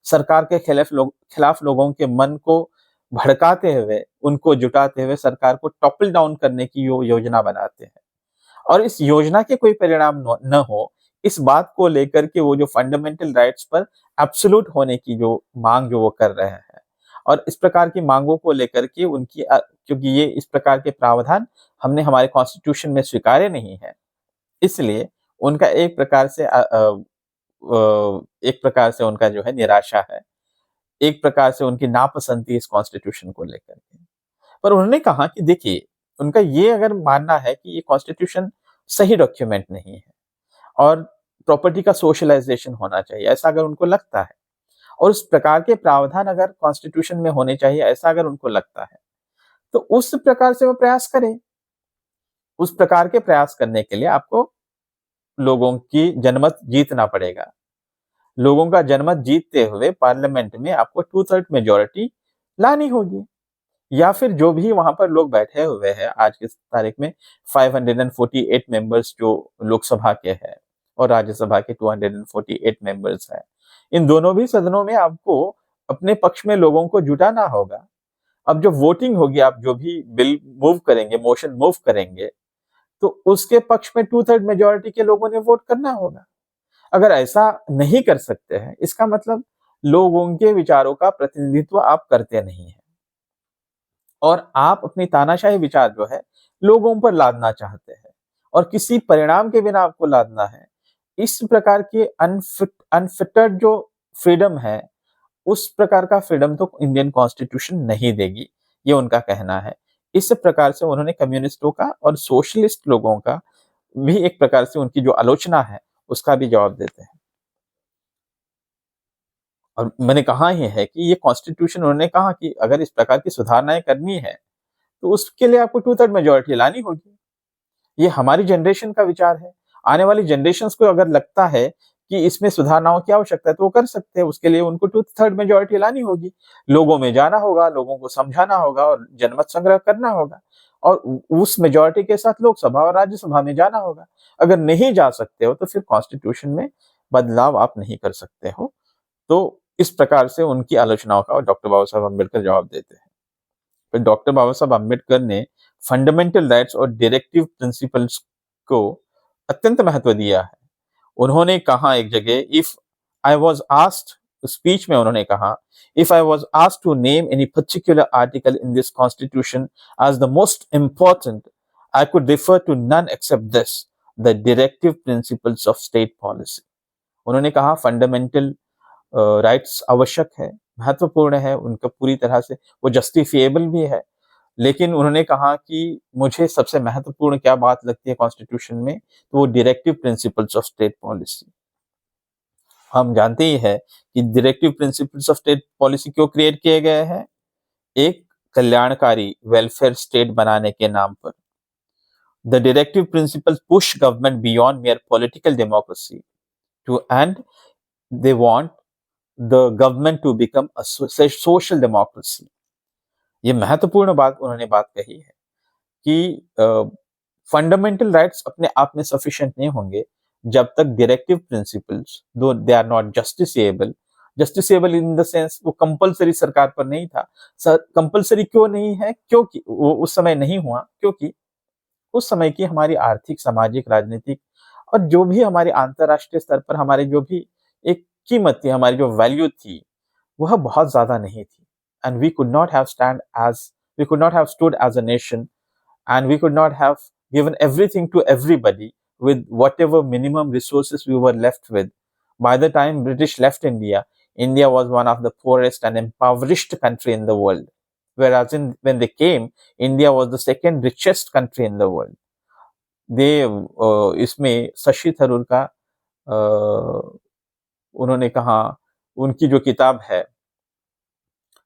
सरकार के खिलाफ लोगों के मन को भड़काते हुए, उनको जुटाते हुए सरकार को टॉपल डाउन करने की योजना बनाते हैं। और इस योजना के कोई परिणाम न हो, इस बात को लेकर के वो जो फंडामेंटल राइट्स पर एब्सोल्यूट होने की जो मांग जो वो कर रहे हैं, और इस प्रकार की मांगों को लेकर के क्योंकि ये इस प्रकार के प्रावधान हमने हमारे कॉन्स्टिट्यूशन में स्वीकारे नहीं है, इसलिए उनका एक प्रकार से उनका जो है निराशा है, एक प्रकार से उनकी नापसंदी इस कॉन्स्टिट्यूशन को लेकर के। पर उन्होंने कहा कि देखिए, उनका ये अगर मानना है कि ये कॉन्स्टिट्यूशन सही डॉक्यूमेंट नहीं है और प्रॉपर्टी का सोशलाइजेशन होना चाहिए, ऐसा अगर उनको लगता है, और उस प्रकार के प्रावधान अगर कॉन्स्टिट्यूशन में होने चाहिए, ऐसा अगर उनको लगता है, तो उस प्रकार से वो प्रयास करें। उस प्रकार के प्रयास करने के लिए आपको लोगों की जनमत जीतना पड़ेगा। लोगों का जनमत जीतते हुए पार्लियामेंट में आपको 2/3 मेजॉरिटी लानी होगी, या फिर जो भी वहां पर लोग बैठे हुए हैं आज की तारीख में 548 मेंबर्स जो लोकसभा के हैं और राज्यसभा के 248 मेंबर्स हैं, इन दोनों भी सदनों में आपको अपने पक्ष में लोगों को जुटाना होगा। अब जो वोटिंग होगी, आप जो भी बिल मूव करेंगे, मोशन मूव करेंगे, तो उसके पक्ष में 2/3 मेजॉरिटी के लोगों ने वोट करना होगा। अगर ऐसा नहीं कर सकते हैं, इसका मतलब लोगों के विचारों का प्रतिनिधित्व आप करते नहीं हैं और आप अपनी तानाशाही विचार जो है लोगों पर लादना चाहते हैं और किसी परिणाम के बिना आपको लादना है। इस प्रकार की अनफिटर्ड जो फ्रीडम है, उस प्रकार का फ्रीडम तो इंडियन कॉन्स्टिट्यूशन नहीं देगी, ये उनका कहना है। इस प्रकार से उन्होंने कम्युनिस्टों का और सोशलिस्ट लोगों का भी एक प्रकार से उनकी जो आलोचना है उसका भी जवाब देते हैं। और मैंने कहा ही है कि ये कॉन्स्टिट्यूशन, उन्होंने कहा कि अगर इस प्रकार की सुधारणाएं करनी है तो उसके लिए आपको 2/3 मेजॉरिटी लानी होगी। ये हमारी जनरेशन का विचार है। आने वाली जनरेशंस को अगर लगता है कि इसमें सुधारणाओं की आवश्यकता है तो वो कर सकते हैं, उसके लिए उनको 2/3 मेजॉरिटी लानी होगी। लोगों में जाना होगा, लोगों को समझाना होगा और जनमत संग्रह करना होगा और उस मेजॉरिटी के साथ लोकसभा और राज्यसभा में जाना होगा। अगर नहीं जा सकते हो तो फिर कॉन्स्टिट्यूशन में बदलाव आप नहीं कर सकते हो। तो इस प्रकार से उनकी आलोचनाओं का डॉक्टर बाबा साहब अम्बेडकर जवाब देते हैं। फिर डॉक्टर बाबा साहब अम्बेडकर ने फंडामेंटल राइट्स और डायरेक्टिव प्रिंसिपल्स को अत्यंत महत्व दिया है। उन्होंने कहा एक जगह, if I was asked, speech में उन्होंने कहा, if I was asked to name any particular article in this constitution as the most important, I could refer to none except this, the directive principles of state policy. उन्होंने कहा fundamental rights आवश्यक है, महत्वपूर्ण है, उनका पूरी तरह से वो जस्टिफिएबल भी है, लेकिन उन्होंने कहा कि मुझे सबसे महत्वपूर्ण क्या बात लगती है कॉन्स्टिट्यूशन में, तो वो directive principles of state policy. हम जानते ही है कि directive principles of state policy क्यों क्रिएट किए गए हैं, एक कल्याणकारी वेलफेयर स्टेट बनाने के नाम पर। The directive principles push government beyond mere political democracy to and they want the government to become a social democracy. ये महत्वपूर्ण बात उन्होंने बात कही है कि फंडामेंटल राइट्स अपने आप में सफिशिएंट नहीं होंगे जब तक directive principles, though they are not justiciable in the sense वो कंपलसरी सरकार पर नहीं था। कंपलसरी क्यों नहीं है? क्योंकि वो उस समय नहीं हुआ, क्योंकि उस समय की हमारी आर्थिक, सामाजिक, राजनीतिक और जो भी हमारे अंतरराष्ट्रीय स्तर पर हमारी जो भी एक कीमत थी, हमारी जो वैल्यू थी, वह बहुत ज्यादा नहीं थी। And we could not have stood as a nation, and we could not have given everything to everybody with whatever minimum resources we were left with. By the time British left India, India was one of the poorest and impoverished country in the world. Whereas when they came, India was the second richest country in the world. they इसमें शशि थरूर का उन्होंने कहा, उनकी जो किताब है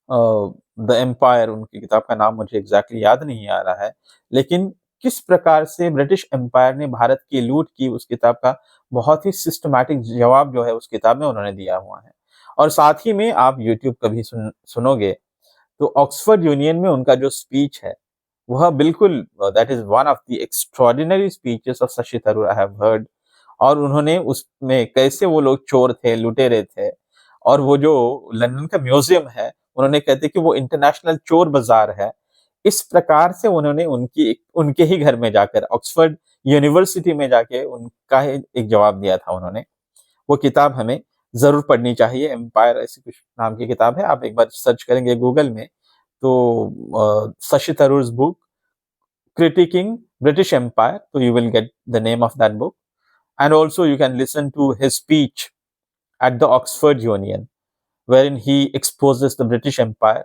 the empire, उनकी किताब का नाम मुझे एग्जैक्टली याद नहीं आ रहा है, लेकिन किस प्रकार से ब्रिटिश एम्पायर ने भारत की लूट की, उस किताब का बहुत ही सिस्टमैटिक जवाब जो है उस किताब में उन्होंने दिया हुआ है। और साथ ही में आप यूट्यूब कभी सुनोगे तो ऑक्सफोर्ड यूनियन में उनका जो स्पीच है वह बिल्कुल, that is one of the extraordinary speeches of Shashi Tharoor I have heard. और उन्होंने उसमें कैसे वो लोग चोर थे, लुटेरे थे, और वो जो लंदन का म्यूजियम है उन्होंने कहते कि वो इंटरनेशनल चोर बाजार है। इस प्रकार से उन्होंने उनके ही घर में जाकर ऑक्सफोर्ड यूनिवर्सिटी में जाके उनका एक जवाब दिया था उन्होंने। वो किताब हमें जरूर पढ़नी चाहिए, एम्पायर ऐसी कुछ नाम की किताब है, आप एक बार सर्च करेंगे गूगल में तो Shashi Tharoor's book critiquing British empire, तो you will get the name of that book. And also you can listen to his speech at the Oxford Union, wherein he exposes the British Empire,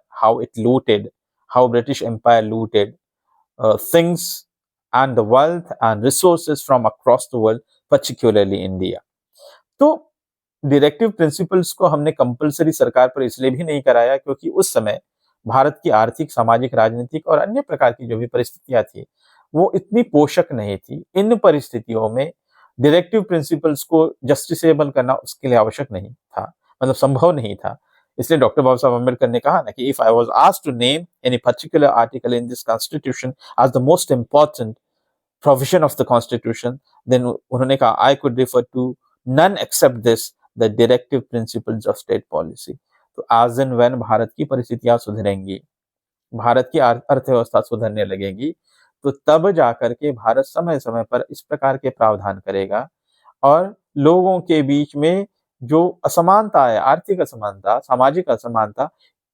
how British Empire looted things and the wealth and resources from across the world, particularly India. तो directive principles को हमने compulsory सरकार पर इसलिए भी नहीं कराया क्योंकि उस समय भारत की आर्थिक, सामाजिक, राजनीतिक और अन्य प्रकार की जो भी परिस्थितियां थी वो इतनी पोषक नहीं थी। इन परिस्थितियों में डायरेक्टिव प्रिंसिपल्स को जस्टिसेबल करना उसके लिए आवश्यक नहीं था, मतलब संभव नहीं था। इसलिए डॉक्टर बाबा साहब अम्बेडकर ने कहा ना कि if I was asked to name any particular article in this constitution as the most important provision of the constitution, then उन्होंने कहा I could refer to none except this, the directive principles of state policy. तो as and when Bharat की परिस्थितियां सुधरेंगी, भारत की अर्थव्यवस्था सुधरने लगेगी, तो तब जाकर के भारत समय समय पर इस प्रकार के प्रावधान करेगा और लोगों के बीच में जो असमानता है, आर्थिक असमानता, सामाजिक असमानता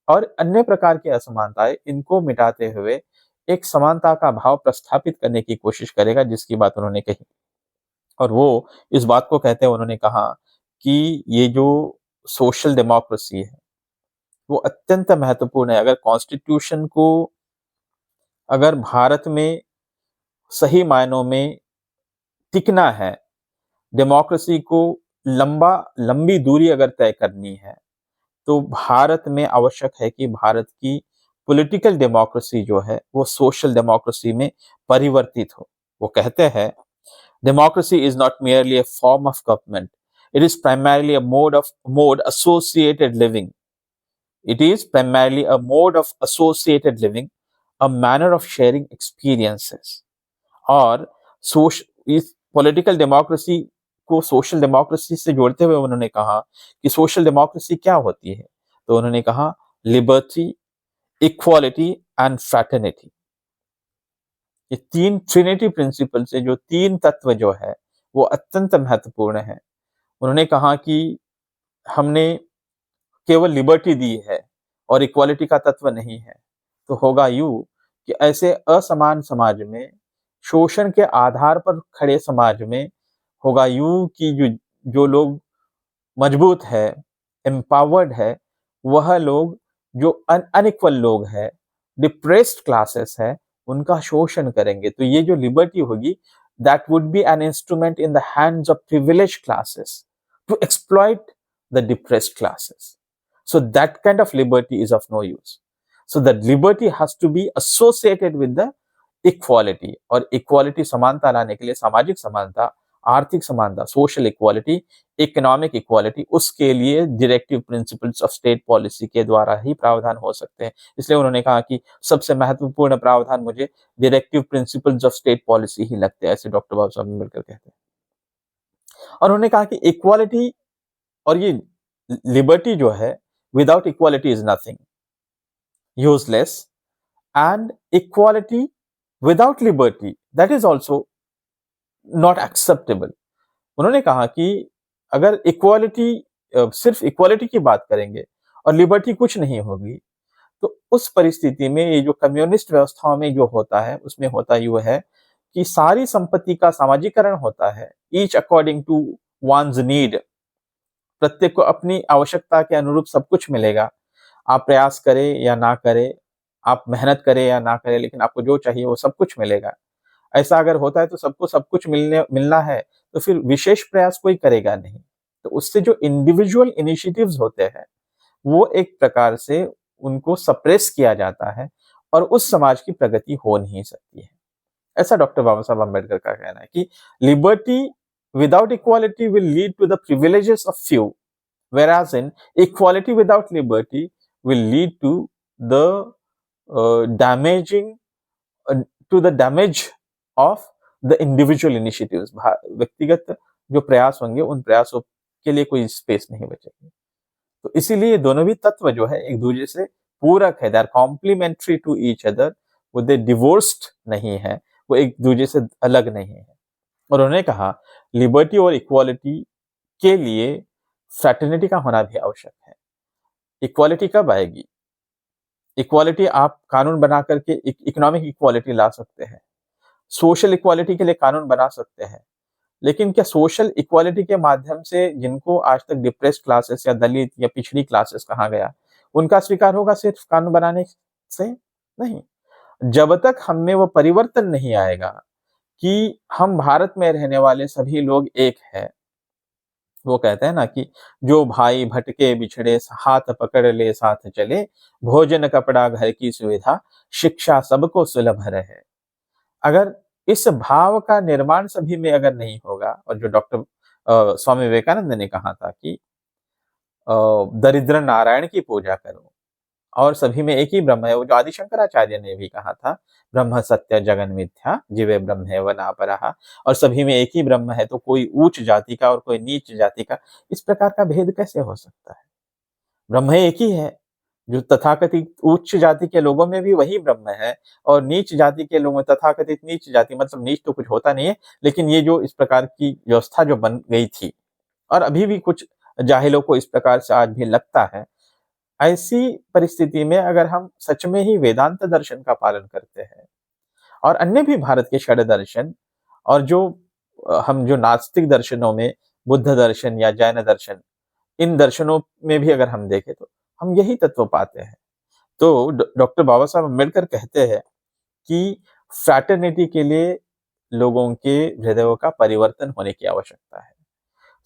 और अन्य प्रकार की असमानताएं, इनको मिटाते हुए एक समानता का भाव प्रस्थापित करने की कोशिश करेगा, जिसकी बात उन्होंने कही। और वो इस बात को कहते हैं, उन्होंने कहा कि ये जो सोशल डेमोक्रेसी है वो अत्यंत महत्वपूर्ण है। अगर कॉन्स्टिट्यूशन को, अगर भारत में सही मायनों में टिकना है, डेमोक्रेसी को लंबी दूरी अगर तय करनी है, तो भारत में आवश्यक है कि भारत की पॉलिटिकल डेमोक्रेसी जो है वो सोशल डेमोक्रेसी में परिवर्तित हो। वो कहते हैं democracy is not merely a form of government, it is primarily a mode associated living. It is primarily a mode of associated living, a manner of sharing experiences. और इस पॉलिटिकल डेमोक्रेसी को social democracy से जोड़ते हुए उन्होंने कहा कि social democracy क्या होती है, तो उन्होंने कहा लिबर्टी, इक्वालिटी एंड फ्रैटर्निटी। ये तीन ट्रिनिटी प्रिंसिपल से जो तीन तत्व जो है वो अत्यंत महत्वपूर्ण है। उन्होंने कहा कि हमने केवल लिबर्टी दी है और इक्वालिटी का तत्व नहीं है, तो होगा यूं कि ऐसे असमान समाज में, शोषण के आधार पर खड़े समाज में होगा यूं कि जो लोग मजबूत है, एम्पावर्ड है, वह लोग जो अनइक्वल लोग है, डिप्रेस्ड क्लासेस है, उनका शोषण करेंगे। तो ये जो लिबर्टी होगी, that would be an instrument in the hands of privileged classes to exploit the depressed classes. So that kind of liberty is of no use. So that liberty has to be associated with the equality. और equality, समानता लाने के लिए, सामाजिक समानता आर्थिक समानता, social equality, economic equality, उसके लिए directive principles of state policy के द्वारा ही प्रावधान हो सकते हैं। इसलिए उन्होंने कहा कि सबसे महत्वपूर्ण प्रावधान मुझे directive principles of state policy ही लगते हैं, ऐसे डॉक्टर बाबा साहब अम्बेडकर कहते हैं। और उन्होंने कहा कि इक्वालिटी और ये लिबर्टी जो है, without equality is nothing, useless, and equality without liberty that is also not acceptable. उन्होंने कहा कि अगर इक्वालिटी, सिर्फ इक्वालिटी की बात करेंगे और लिबर्टी कुछ नहीं होगी, तो उस परिस्थिति में ये जो कम्युनिस्ट व्यवस्थाओं में जो होता है, उसमें होता यूं है कि सारी संपत्ति का सामाजिकरण होता है, each according to one's need, प्रत्येक को अपनी आवश्यकता के अनुरूप सब कुछ मिलेगा। आप प्रयास करें या ना करें, आप मेहनत करें या ना करें, लेकिन आपको जो चाहिए वो सब कुछ मिलेगा। ऐसा अगर होता है तो सबको सब कुछ मिलना है, तो फिर विशेष प्रयास कोई करेगा नहीं। तो उससे जो इंडिविजुअल इनिशिएटिव्स होते हैं, वो एक प्रकार से उनको सप्रेस किया जाता है और उस समाज की प्रगति हो नहीं सकती है। ऐसा डॉक्टर बाबा साहब अम्बेडकर का कहना है कि liberty without equality will lead to the privileges of few, whereas in equality without liberty will lead to the damaging to the damage of the individual initiatives। व्यक्तिगत जो प्रयास होंगे, उन प्रयासों के लिए कोई स्पेस नहीं बचेगी। तो इसीलिए दोनों भी तत्व जो है एक दूसरे से पूरक है, they are complementary to each other, वो दे डिवोर्स्ड नहीं है, वो एक दूसरे से अलग नहीं है। और उन्होंने कहा लिबर्टी और इक्वालिटी के लिए फ्रैटर्निटी का होना भी आवश्यक है। इक्वालिटी कब आएगी? इक्वालिटी आप कानून बना करके इकोनॉमिक इक्वालिटी ला सकते हैं, सोशल इक्वालिटी के लिए कानून बना सकते हैं, लेकिन क्या सोशल इक्वालिटी के माध्यम से जिनको आज तक डिप्रेस्ड क्लासेस या दलित या पिछड़ी क्लासेस कहा गया, उनका स्वीकार होगा सिर्फ कानून बनाने से? नहीं। जब तक हम में वो परिवर्तन नहीं आएगा कि हम भारत में रहने वाले सभी लोग एक हैं, वो कहते हैं ना कि जो भाई भटके बिछड़े हाथ पकड़ ले साथ चले, भोजन कपड़ा घर की सुविधा, शिक्षा सबको सुलभ रहे। अगर इस भाव का निर्माण सभी में अगर नहीं होगा, और जो डॉक्टर स्वामी विवेकानंद ने कहा था कि दरिद्र नारायण की पूजा करो और सभी में एक ही ब्रह्म है, वो जो आदि शंकराचार्य ने भी कहा था, ब्रह्म सत्य जगन मिथ्या जीवे ब्रह्मेव नापरः, और सभी में एक ही ब्रह्म है, तो कोई उच्च जाति का और कोई नीच जाति का इस प्रकार का भेद कैसे हो सकता है? ब्रह्म एक ही है। जो तथाकथित उच्च जाति के लोगों में भी वही ब्रह्म है, और नीच जाति के लोगों में तथाकथित नीच जाति, मतलब नीच तो कुछ होता नहीं है, लेकिन ये जो इस प्रकार की व्यवस्था जो बन गई थी, और अभी भी कुछ जाहिलों को इस प्रकार से आज भी लगता है, ऐसी परिस्थिति में अगर हम सच में ही वेदांत दर्शन का पालन करते हैं और अन्य भी भारत के षड दर्शन, और जो हम जो नास्तिक दर्शनों में बुद्ध दर्शन या जैन दर्शन, इन दर्शनों में भी अगर हम देखें तो हम यही तत्व पाते हैं। तो डॉक्टर बाबा साहब अम्बेडकर कहते हैं कि फ्रैटर्निटी के लिए लोगों के हृदयों का परिवर्तन होने की आवश्यकता है,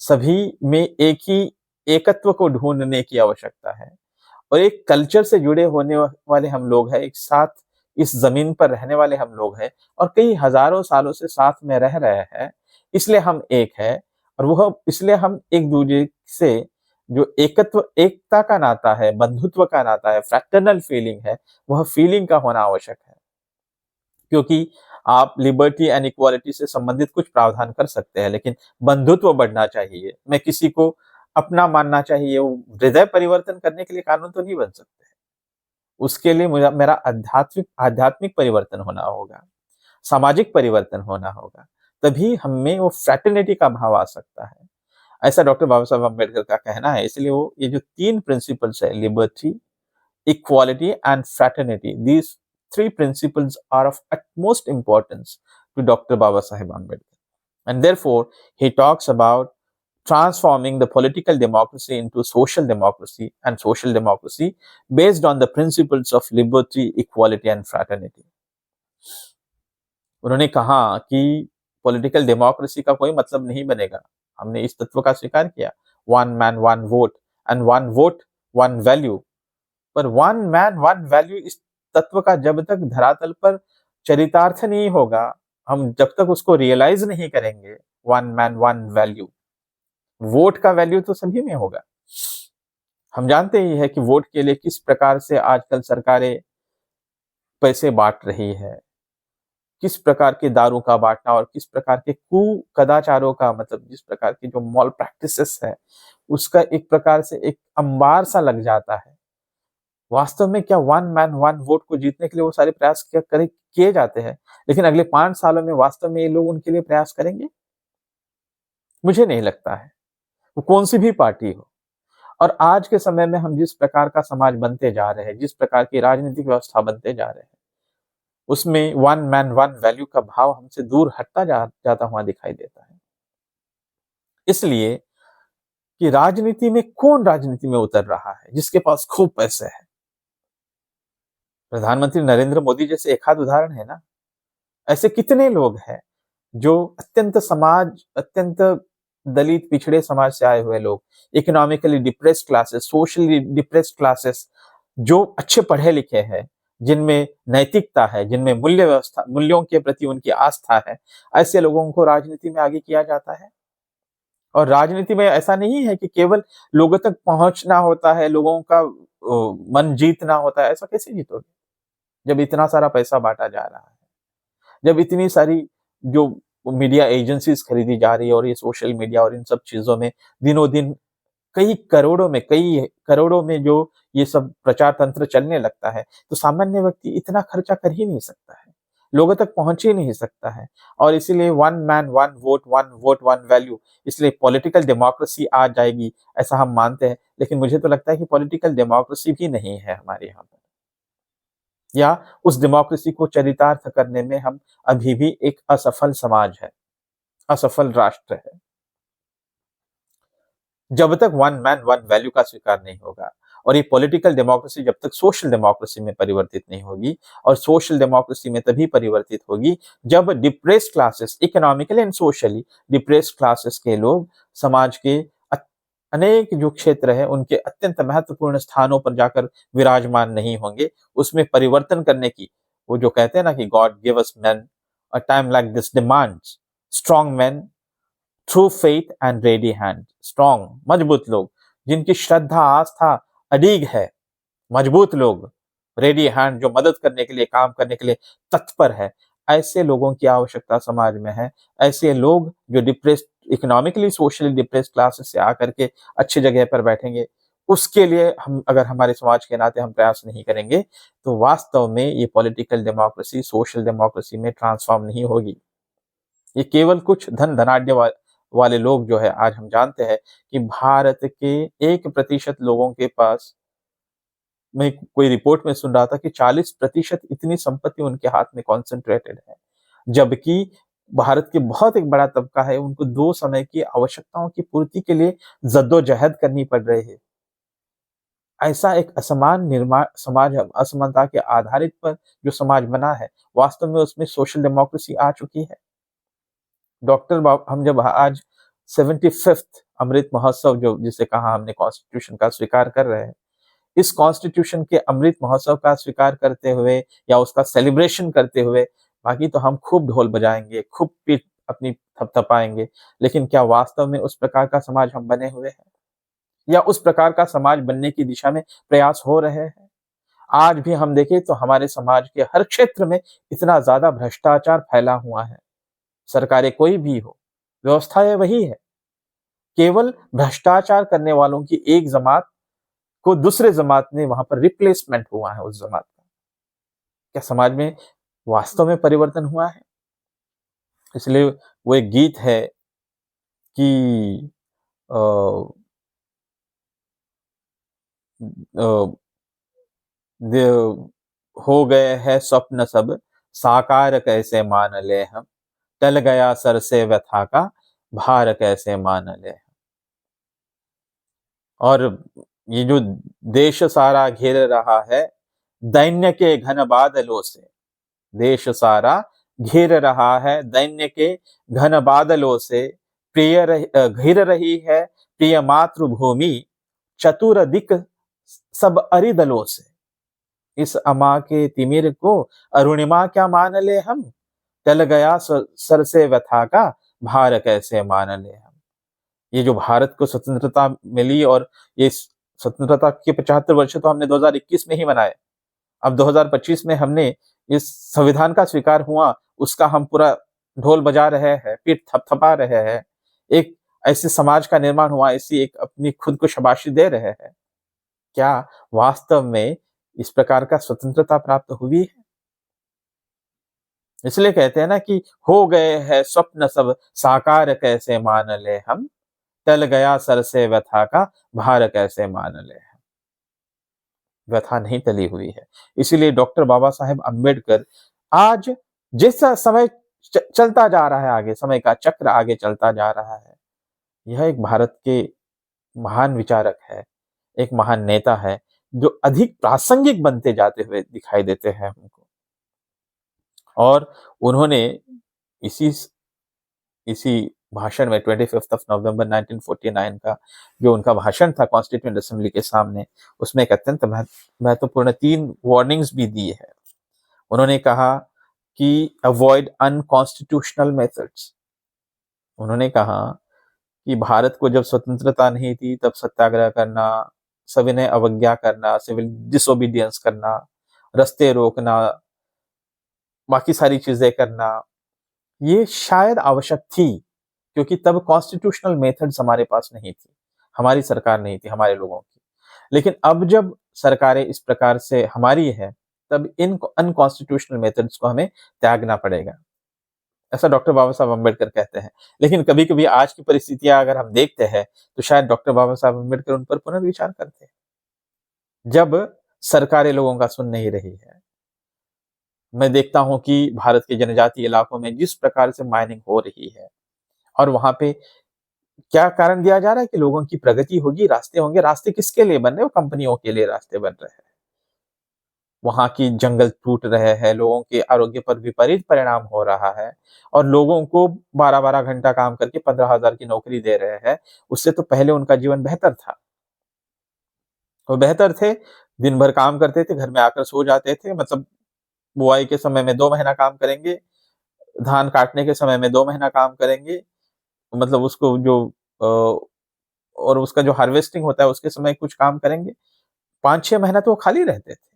सभी में एक ही एकत्व को ढूंढने की आवश्यकता है, और एक कल्चर से जुड़े होने वाले हम लोग हैं, एक साथ इस जमीन पर रहने वाले हम लोग हैं, और कई हजारों सालों से साथ में रह रहे हैं, इसलिए हम एक है। और वह इसलिए हम एक दूसरे से जो एकत्व, एकता का नाता है, बंधुत्व का नाता है, फ्रैटर्नल फीलिंग है, वह फीलिंग का होना आवश्यक है। क्योंकि आप लिबर्टी एंड इक्वालिटी से संबंधित कुछ प्रावधान कर सकते हैं, लेकिन बंधुत्व बढ़ना चाहिए। मैं किसी को अपना मानना चाहिए, वो हृदय परिवर्तन करने के लिए कानून तो नहीं बन सकते। उसके लिए मेरा आध्यात्मिक परिवर्तन होना होगा, सामाजिक परिवर्तन होना होगा, तभी हम में वो फ्रैटर्निटी का भाव आ सकता है। ऐसा डॉक्टर बाबा साहब अम्बेडकर का कहना है। इसलिए वो ये जो 3 प्रिंसिपल्स है, liberty, equality and fraternity, these 3 principles are of utmost importance to Dr. Baba Saheb Ambedkar, and therefore he talks about transforming the political democracy into social democracy, and social democracy based on the principles of liberty, equality and fraternity। उन्होंने कहा कि political democracy का कोई मतलब नहीं बनेगा, हमने इस तत्व का स्वीकार किया, one man one vote and one vote one value, पर वन मैन वन वैल्यू इस तत्व का जब तक धरातल पर चरितार्थ नहीं होगा, हम जब तक उसको रियलाइज नहीं करेंगे, one man one value. Vote का वैल्यू तो सभी में होगा। हम जानते ही है कि वोट के लिए किस प्रकार से आजकल सरकारें पैसे बांट रही है, किस प्रकार के दारू का बांटना और किस प्रकार के कदाचारों का, मतलब जिस प्रकार की जो मॉल प्रैक्टिसेस है उसका एक प्रकार से एक अंबार सा लग जाता है। वास्तव में क्या वन मैन वन वोट को जीतने के लिए वो सारे प्रयास किए जाते हैं, लेकिन अगले 5 सालों में वास्तव में ये लोग उनके लिए प्रयास करेंगे? मुझे नहीं लगता है। वो कौन सी भी पार्टी हो। और आज के समय में हम जिस प्रकार का समाज बनते जा रहे हैं, जिस प्रकार की राजनीतिक व्यवस्था बनते जा रहे हैं, उसमें वन मैन वन वैल्यू का भाव हमसे दूर हटता जाता हुआ दिखाई देता है। इसलिए कि राजनीति में कौन राजनीति में उतर रहा है? जिसके पास खूब पैसे है। प्रधानमंत्री नरेंद्र मोदी जैसे एक आध उदाहरण है ना। ऐसे कितने लोग हैं जो अत्यंत दलित पिछड़े समाज से आए हुए लोग, economically depressed classes, socially depressed classes, जो अच्छे पढ़े लिखे हैं, जिनमें नैतिकता है, जिनमें मूल्यों के प्रति उनकी आस्था है, ऐसे लोगों को राजनीति में आगे किया जाता है। और राजनीति में ऐसा नहीं है कि केवल लोगों तक पहुंचना होता है, लोगों का मन जीतना होता है। ऐसा कैसे जीतोगे जब इतना सारा पैसा बांटा जा रहा है, जब इतनी सारी जो मीडिया एजेंसीज खरीदी जा रही है, और ये सोशल मीडिया और इन सब चीजों में दिनों दिन कई करोड़ों में जो ये सब प्रचार तंत्र चलने लगता है, तो सामान्य व्यक्ति इतना खर्चा कर ही नहीं सकता है, लोगों तक पहुंच ही नहीं सकता है। और इसीलिए one man one vote one value, इसलिए पॉलिटिकल डेमोक्रेसी आ जाएगी ऐसा हम मानते हैं। लेकिन मुझे तो लगता है कि पॉलिटिकल डेमोक्रेसी भी नहीं है हमारे यहाँ पर, या उस डेमोक्रेसी को चरितार्थ करने में हम अभी भी एक असफल समाज है, असफल राष्ट्र है। जब तक वन मैन वन वैल्यू का स्वीकार नहीं होगा, और ये पॉलिटिकल डेमोक्रेसी जब तक सोशल डेमोक्रेसी में परिवर्तित नहीं होगी, और सोशल डेमोक्रेसी में तभी परिवर्तित होगी जब depressed classes, economically and socially depressed classes के लोग समाज के अनेक जो क्षेत्र है उनके अत्यंत महत्वपूर्ण स्थानों पर जाकर विराजमान नहीं होंगे। उसमें परिवर्तन करने की, वो जो कहते हैं ना कि God give us man a time like this demands strong man through faith and ready hand. Strong, मजबूत लोग, जिनकी श्रद्धा आस्था अडिग है, मजबूत लोग, रेडी हैंड, जो मदद करने के लिए, काम करने के लिए तत्पर है। ऐसे लोगों की आवश्यकता समाज में है। ऐसे लोग जो depressed, economically socially depressed classes से आकर के अच्छी जगह पर बैठेंगे, उसके लिए हम अगर हमारे समाज के नाते हम प्रयास नहीं करेंगे, तो वास्तव में ये पॉलिटिकल डेमोक्रेसी सोशल डेमोक्रेसी में ट्रांसफॉर्म नहीं होगी। ये केवल कुछ धनाढ्य वाले लोग जो है, आज हम जानते हैं कि भारत के 1% लोगों के पास, मैं कोई रिपोर्ट में सुन रहा था कि 40% इतनी संपत्ति उनके हाथ में कॉन्सेंट्रेटेड है, जबकि भारत के बहुत एक बड़ा तबका है, उनको 2 समय की आवश्यकताओं की पूर्ति के लिए जद्दोजहद करनी पड़ रही है। ऐसा एक असमान निर्माण समाज, असमानता के आधारित पर जो समाज बना है, वास्तव में उसमें सोशल डेमोक्रेसी आ चुकी है। हम जब आज 75th अमृत महोत्सव, जो जिसे कहा हमने कॉन्स्टिट्यूशन का, स्वीकार कर रहे हैं, इस कॉन्स्टिट्यूशन के अमृत महोत्सव का स्वीकार करते हुए या उसका सेलिब्रेशन करते हुए, बाकी तो हम खूब ढोल बजाएंगे, खूब पीठ अपनी थपथपाएंगे, लेकिन क्या वास्तव में उस प्रकार का समाज हम बने हुए हैं, या उस प्रकार का समाज बनने की दिशा में प्रयास हो रहे हैं? आज भी हम देखें तो हमारे समाज के हर क्षेत्र में इतना ज्यादा भ्रष्टाचार फैला हुआ है। सरकारें कोई भी हो, व्यवस्थाएं वही है, केवल भ्रष्टाचार करने वालों की एक जमात को दूसरे जमात ने वहां पर रिप्लेसमेंट हुआ है उस जमात का। क्या समाज में वास्तव में परिवर्तन हुआ है? इसलिए वो एक गीत है कि अ, अ, हो गए हैं स्वप्न सब, साकार कैसे मान ले हम, टल गया सर से व्यथा का, भार कैसे मान ले। और ये जो देश सारा घेर रहा है दैन्य के घन बादलों से, देश सारा घेर रहा है दैन्य के घन बादलों से, घिर रही है प्रिय मातृभूमि, चतुर दिक सब अरिदलों से। इस अमा के तिमिर को अरुणिमा क्या मान ले हम, टल गया सर से व्यथा का, भार कैसे मान ले हम। ये जो भारत को स्वतंत्रता मिली और ये स्वतंत्रता के 75 वर्ष तो हमने 2021 में ही मनाए। अब 2025 में हमने इस संविधान का स्वीकार हुआ, उसका हम पूरा ढोल बजा रहे हैं, पीठ थपथपा रहे हैं। एक ऐसे समाज का निर्माण हुआ, ऐसी एक अपनी खुद को शाबाशी दे रहे हैं। क्या वास्तव में इस प्रकार का स्वतंत्रता प्राप्त हुई है? इसलिए कहते हैं ना कि हो गए हैं स्वप्न सब साकार कैसे मान ले हम, टल गया सर से व्यथा का भार कैसे मान ले हम। व्यथा नहीं टली हुई है। इसीलिए डॉक्टर बाबा साहेब अम्बेडकर आज जैसा समय चलता जा रहा है, आगे समय का चक्र आगे चलता जा रहा है, यह एक भारत के महान विचारक है, एक महान नेता है, जो अधिक प्रासंगिक बनते जाते हुए दिखाई देते हैं हमको। और उन्होंने इसी इसी भाषण में 25 नवंबर 1949 का जो उनका भाषण था कॉन्स्टिट्यूएंट असेंबली के सामने, उसमें एक अत्यंत महत्वपूर्ण 3 वार्निंग्स भी दी है। उन्होंने कहा कि अवॉइड अनकॉन्स्टिट्यूशनल मेथड्स। उन्होंने कहा कि भारत को जब स्वतंत्रता नहीं थी तब सत्याग्रह करना, सविनय अवज्ञा करना, सिविल डिसोबीडियंस करना, रास्ते रोकना, बाकी सारी चीजें करना, ये शायद आवश्यक थी, क्योंकि तब कॉन्स्टिट्यूशनल मेथड्स हमारे पास नहीं थी, हमारी सरकार नहीं थी, हमारे लोगों की। लेकिन अब जब सरकारें इस प्रकार से हमारी है, तब इन अनकॉन्स्टिट्यूशनल मेथड्स को हमें त्यागना पड़ेगा, ऐसा डॉक्टर बाबा साहब अम्बेडकर कहते हैं। लेकिन कभी-कभी आज की परिस्थितियां अगर हम देखते हैं, तो शायद डॉक्टर बाबा साहब अम्बेडकर उन पर पुनर्विचार करते हैं। जब सरकारें लोगों का सुन नहीं रही है, मैं देखता हूं कि भारत के जनजातीय इलाकों में जिस प्रकार से माइनिंग हो रही है, और वहां पे क्या कारण दिया जा रहा है कि लोगों की प्रगति होगी, रास्ते होंगे। रास्ते किसके लिए बन रहे हैं? वो कंपनियों के लिए रास्ते बन रहे हैं। वहाँ की जंगल टूट रहे हैं, लोगों के आरोग्य पर विपरीत परिणाम हो रहा है, और लोगों को 12-12 घंटा काम करके 15,000 की नौकरी दे रहे हैं। उससे तो पहले उनका जीवन बेहतर था। वो बेहतर थे, दिन भर काम करते थे, घर में आकर सो जाते थे। मतलब बुआई के समय में 2 महीना काम करेंगे, धान काटने के समय में 2 महीना काम करेंगे। मतलब उसको जो और उसका जो हार्वेस्टिंग होता है उसके समय कुछ काम करेंगे। 5-6 महीना तो वो खाली रहते थे।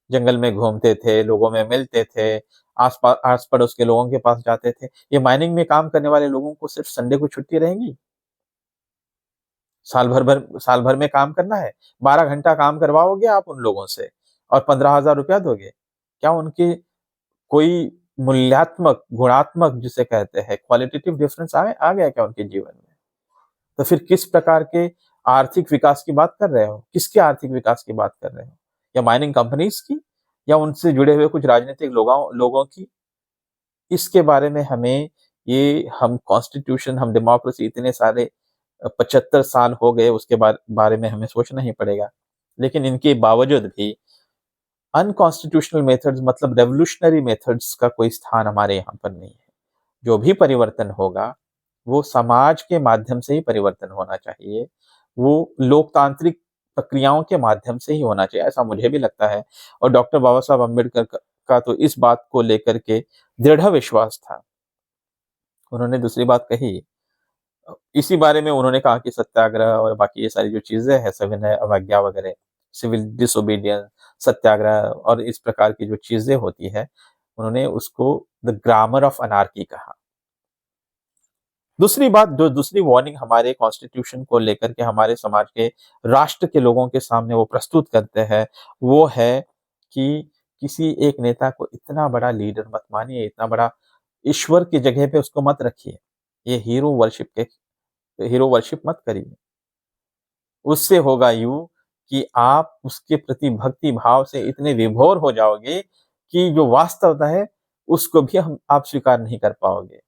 जंगल में घूमते थे, लोगों में मिलते थे, आस-पड़ोस के लोगों के पास जाते थे। ये माइनिंग में काम करने वाले लोगों को सिर्फ संडे को छुट्टी रहेगी? साल भर में काम करना है, 12 घंटा काम करवाओगे आप उन लोगों से और 15,000 रुपया दोगे। क्या उनकी कोई मूल्यात्मक, गुणात्मक जिसे कहते हैं क्वालिटेटिव डिफरेंस आ गया क्या उनके जीवन में? तो फिर किस प्रकार के आर्थिक विकास की बात कर रहे हो? किसके आर्थिक विकास की बात कर रहे हो? या माइनिंग कंपनीज़ की, या उनसे जुड़े हुए कुछ राजनीतिक लोगों की? इसके बारे में हमें हम कॉन्स्टिट्यूशन, हम डेमोक्रेसी इतने सारे 75 साल हो गए, उसके बारे में हमें सोचना ही पड़ेगा। लेकिन इनके बावजूद भी अनकॉन्स्टिट्यूशनल मेथड्स, मतलब रेवोल्यूशनरी मेथड्स का कोई स्थान हमारे यहाँ पर नहीं है। जो भी परिवर्तन होगा, वो समाज के माध्यम से ही परिवर्तन होना चाहिए। वो लोकतांत्रिक प्रक्रियाओं के माध्यम से ही होना चाहिए, ऐसा मुझे भी लगता है। और डॉक्टर बाबा साहब अम्बेडकर का तो इस बात को लेकर के दृढ़ विश्वास था। उन्होंने दूसरी बात कही, इसी बारे में उन्होंने कहा कि सत्याग्रह और बाकी ये सारी जो चीज़ें हैं, सविनय अवज्ञा वगैरह, सिविल डिसोबीडियंस, सत्याग्रह और इस प्रकार की जो चीज़ें होती हैं, उन्होंने उसको द ग्रामर ऑफ अनार्की कहा। दूसरी बात, जो दूसरी वार्निंग हमारे कॉन्स्टिट्यूशन को लेकर के हमारे समाज के, राष्ट्र के लोगों के सामने वो प्रस्तुत करते हैं, वो है कि किसी एक नेता को इतना बड़ा लीडर मत मानिए, इतना बड़ा ईश्वर की जगह पे उसको मत रखिए। ये हीरो वर्शिप मत करिए। उससे होगा यूँ कि आप उसके प्रति भक्ति भाव से इतने विभोर हो जाओगे कि जो वास्तवता है, उसको भी आप स्वीकार नहीं कर पाओगे।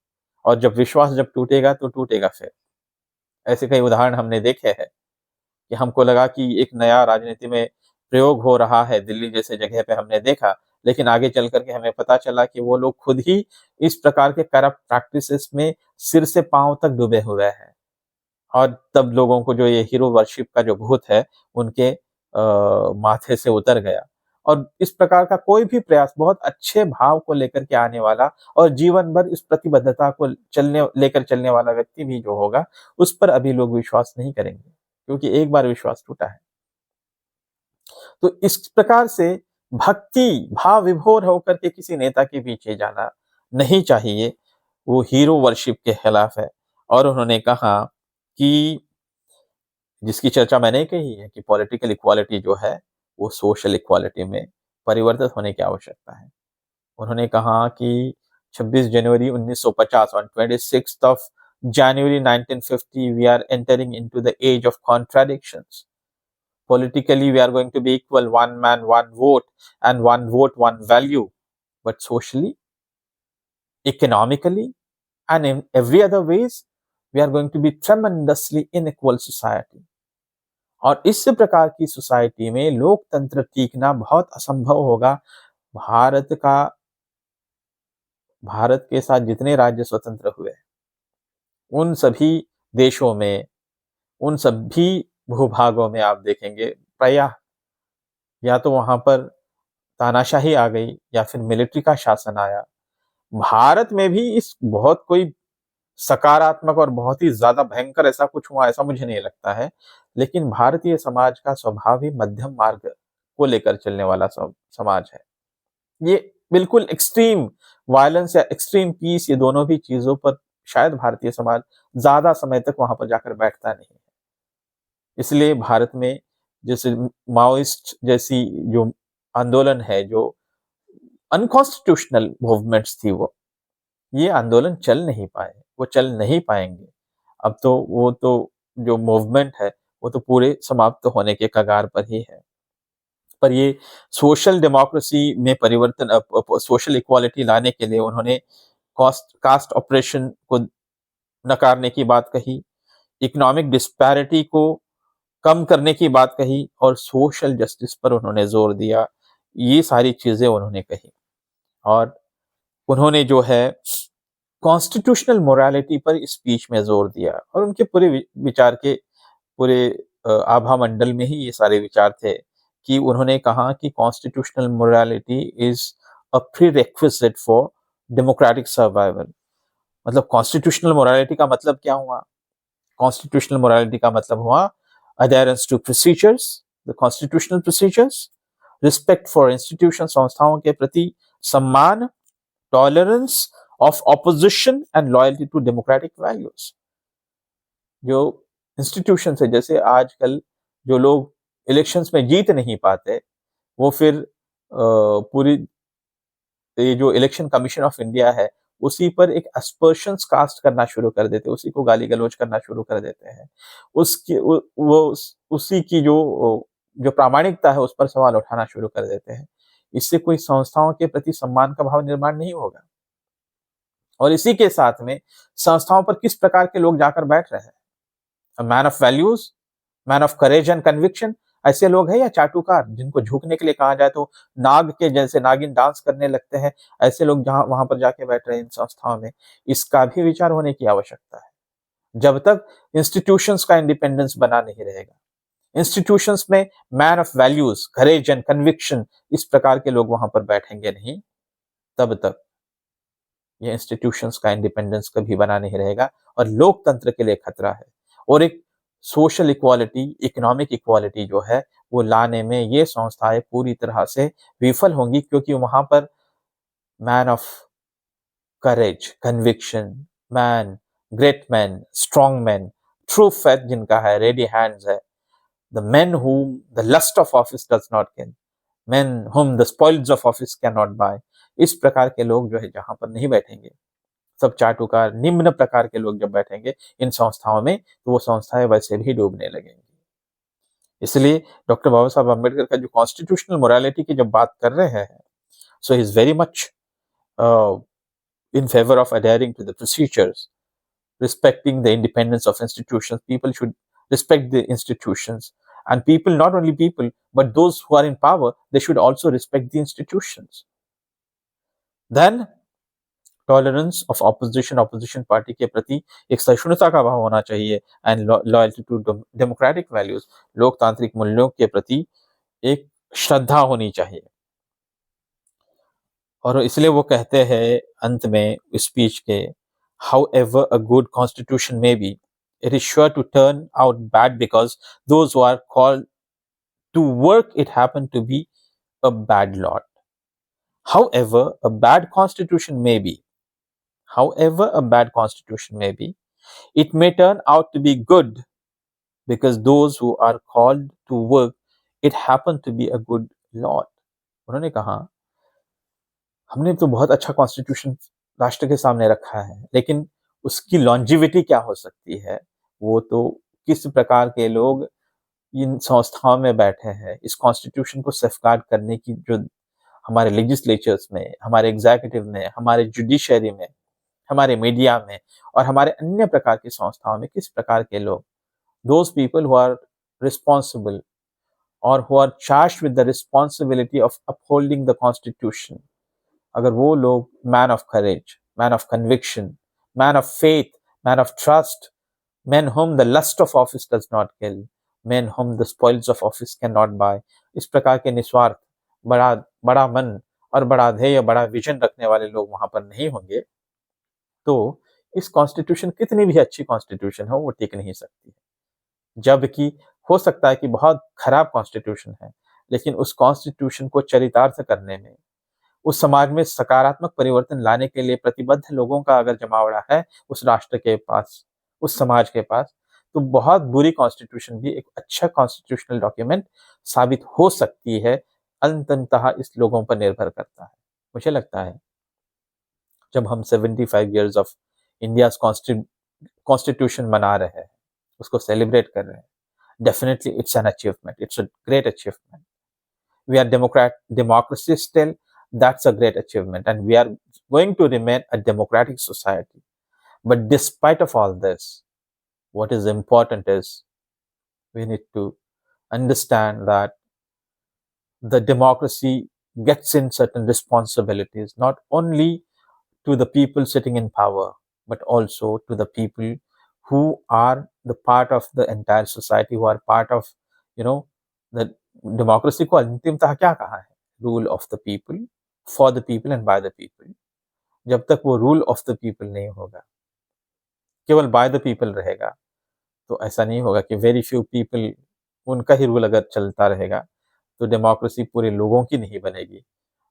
और जब विश्वास जब टूटेगा तो टूटेगा फिर। ऐसे कई उदाहरण हमने देखे हैं कि हमको लगा कि एक नया राजनीति में प्रयोग हो रहा है, दिल्ली जैसे जगह पे हमने देखा, लेकिन आगे चल कर के हमें पता चला कि वो लोग खुद ही इस प्रकार के करप्ट प्रैक्टिसेस में सिर से पाँव तक डूबे हुए हैं। और तब लोगों को जो ये हीरो वर्शिप का जो भूत है, उनके माथे से उतर गया। और इस प्रकार का कोई भी प्रयास बहुत अच्छे भाव को लेकर के आने वाला और जीवन भर इस प्रतिबद्धता को लेकर चलने वाला व्यक्ति भी जो होगा, उस पर अभी लोग विश्वास नहीं करेंगे, क्योंकि एक बार विश्वास टूटा है। तो इस प्रकार से भक्ति भाव विभोर होकर के किसी नेता के पीछे जाना नहीं चाहिए, वो हीरो वर्शिप के खिलाफ है। और उन्होंने कहा कि जिसकी चर्चा मैंने कही है कि पॉलिटिकल इक्वालिटी जो है वो सोशल इक्वालिटी में परिवर्तित होने की आवश्यकता है। उन्होंने कहा कि 26 जनवरी 1950 on 26th of January 1950 we are entering into the age of contradictions. Politically we are going to be equal, one man one vote and one vote one value, but socially, economically and in every other ways we are going to be tremendously unequal society. और इस प्रकार की society में लोकतंत्र टीकना बहुत असंभव होगा। भारत के साथ जितने राज्य स्वतंत्र हुए, उन सभी देशों में, उन सभी भूभागों में आप देखेंगे प्रायः या तो वहां पर तानाशाही आ गई या फिर मिलिट्री का शासन आया। भारत में भी इस बहुत कोई सकारात्मक और बहुत ही ज्यादा भयंकर ऐसा कुछ हुआ, ऐसा मुझे नहीं लगता है। लेकिन भारतीय समाज का स्वभाव ही मध्यम मार्ग को लेकर चलने वाला समाज है। ये बिल्कुल एक्सट्रीम वायलेंस या एक्सट्रीम पीस, ये दोनों भी चीजों पर शायद भारतीय समाज ज्यादा समय तक वहां पर जाकर बैठता नहीं है। इसलिए भारत में जैसे माओइस्ट जैसी जो आंदोलन है, जो अनकॉन्स्टिट्यूशनल मूवमेंट्स थी, ये आंदोलन चल नहीं पाए, वो चल नहीं पाएंगे। अब तो वो तो जो मूवमेंट है वो तो पूरे समाप्त होने के कगार पर ही है। पर ये सोशल डेमोक्रेसी में परिवर्तन, सोशल इक्वालिटी लाने के लिए उन्होंने कास्ट ऑपरेशन को नकारने की बात कही, इकोनॉमिक डिस्पैरिटी को कम करने की बात कही और सोशल जस्टिस पर उन्होंने जोर दिया। ये सारी चीजें उन्होंने कही और उन्होंने जो है कॉन्स्टिट्यूशनल मोरालिटी पर स्पीच में जोर दिया। और उनके पूरे विचार के पूरे आभा मंडल में ही ये सारे विचार थे कि उन्होंने कहा कि constitutional morality is a prerequisite for democratic survival. मतलब कॉन्स्टिट्यूशनल मोरालिटी का मतलब क्या हुआ? कॉन्स्टिट्यूशनल मोरालिटी का मतलब हुआ adherence to procedures, the constitutional procedures, respect for institution, संस्थाओं के प्रति सम्मान, tolerance of opposition and loyalty to democratic values. जो इंस्टीट्यूशन है, जैसे आजकल जो लोग इलेक्शंस में जीत नहीं पाते, वो फिर पूरी ये जो इलेक्शन कमीशन ऑफ इंडिया है उसी पर एक अस्पर्शंस कास्ट करना शुरू कर देते हैं, उसी को गाली गलौज करना शुरू कर देते हैं। उसी की जो प्रामाणिकता है उस पर सवाल उठाना शुरू कर देते हैं। इससे कोई संस्थाओं के प्रति सम्मान का भाव निर्माण नहीं होगा। और इसी के साथ में संस्थाओं पर किस प्रकार के लोग जाकर बैठ रहे हैं? Man of values, man of courage and conviction, ऐसे लोग हैं या चाटुकार जिनको झुकने के लिए कहा जाए तो नाग के जैसे नागिन डांस करने लगते हैं, ऐसे लोग जहां वहां पर जाके बैठ रहे हैं इन संस्थाओं में? इसका भी विचार होने की आवश्यकता है। जब तक इंस्टीट्यूशंस का इंडिपेंडेंस बना नहीं रहेगा, इंस्टीट्यूशंस में man of values, courage and conviction, इस प्रकार के लोग वहां पर बैठेंगे नहीं, तब तक ये इंस्टीट्यूशंस का इंडिपेंडेंस कभी बना नहीं रहेगा और लोकतंत्र के लिए खतरा है। और एक सोशल इक्वालिटी, इकोनॉमिक इक्वालिटी जो है वो लाने में ये संस्थाएं पूरी तरह से विफल होंगी, क्योंकि वहां पर man of courage, conviction, man, great man, strong man, true faith जिनका है, रेडी हैंड्स है, the man whom the lust of office does not kill, men whom the spoils of office cannot buy, इस प्रकार के लोग जो है जहां पर नहीं बैठेंगे, सब चाटुकार निम्न प्रकार के लोग जब बैठेंगे इन संस्थाओं में, तो वो संस्थाएं वैसे भी डूबने लगेंगी। इसलिए डॉक्टर बाबा साहब अम्बेडकर का जो कॉन्स्टिट्यूशनल मोरालिटी की जब बात कर रहे हैं, so is very much in favor of adhering to the procedures, respecting the independence of institutions. People should respect the institutions, and people, not only people, but those who are in power, they should also respect the institutions. Then tolerance of opposition party के प्रति एक सहिष्णुता का भाव होना चाहिए and loyalty to democratic values, लोकतांत्रिक मूल्यों के प्रति एक श्रद्धा होनी चाहिए। और इसलिए वो कहते हैं अंत में स्पीच के, how ever a good constitution में B, it is sure to turn out bad because those who are called to work it happen to be a bad lot. However, a bad constitution may be, however a bad constitution may be, it may turn out to be good because those who are called to work it happen to be a good lot. उन्होंने कहा, हमने तो बहुत अच्छा constitution राष्ट्र के सामने रखा है, लेकिन उसकी लॉन्जिविटी क्या हो सकती है, वो तो किस प्रकार के लोग इन संस्थाओं में बैठे हैं, इस कॉन्स्टिट्यूशन को सेफगार्ड करने की जो हमारे लेजिस्लेचर्स में, हमारे एग्जीक्यूटिव में, हमारे जुडिशरी में, हमारे मीडिया में और हमारे अन्य प्रकार की संस्थाओं में किस प्रकार के लोग, those people who are responsible और who are charged with the responsibility of upholding the constitution, अगर वो लोग man of courage, man of conviction, man of faith, man of trust, men whom the lust of office does not kill, men whom the spoils of office cannot buy, इस प्रकार के निस्वार्थ, बड़ा बड़ा मन और बड़ा ध्येय, बड़ा विजन रखने वाले लोग वहां पर नहीं होंगे, तो इस कॉन्स्टिट्यूशन कितनी भी अच्छी कॉन्स्टिट्यूशन हो वो टिक नहीं सकती है। जबकि हो सकता है कि बहुत खराब कॉन्स्टिट्यूशन है, लेकिन उस कॉन्स्टिट्यूशन को चरितार्थ करने में, उस समाज में सकारात्मक परिवर्तन लाने के लिए प्रतिबद्ध लोगों का अगर जमावड़ा है उस राष्ट्र के पास, उस समाज के पास, तो बहुत बुरी कॉन्स्टिट्यूशन भी एक अच्छा कॉन्स्टिट्यूशनल डॉक्यूमेंट साबित हो सकती है। अंततः इस लोगों पर निर्भर करता है। मुझे लगता है जब हम 75 ईयर्स ऑफ इंडिया कॉन्स्टिट्यूशन मना रहे हैं, उसको सेलिब्रेट कर रहे हैं, definitely it's an achievement, it's a great achievement. We are democracy still, that's a great achievement, and we are going to remain a democratic society. But despite of all this, what is important is we need to understand that the democracy gets in certain responsibilities, not only to the people sitting in power, but also to the people who are the part of the entire society, who are part of, you know, the democracy को अंतिमतः क्या कहा है? Rule of the people, for the people and by the people. जब तक वो rule of the people नहीं होगा, केवल by the people रहेगा, तो ऐसा नहीं होगा कि very few people, उनका ही rule अगर चलता रहेगा, तो डेमोक्रेसी पूरे लोगों की नहीं बनेगी।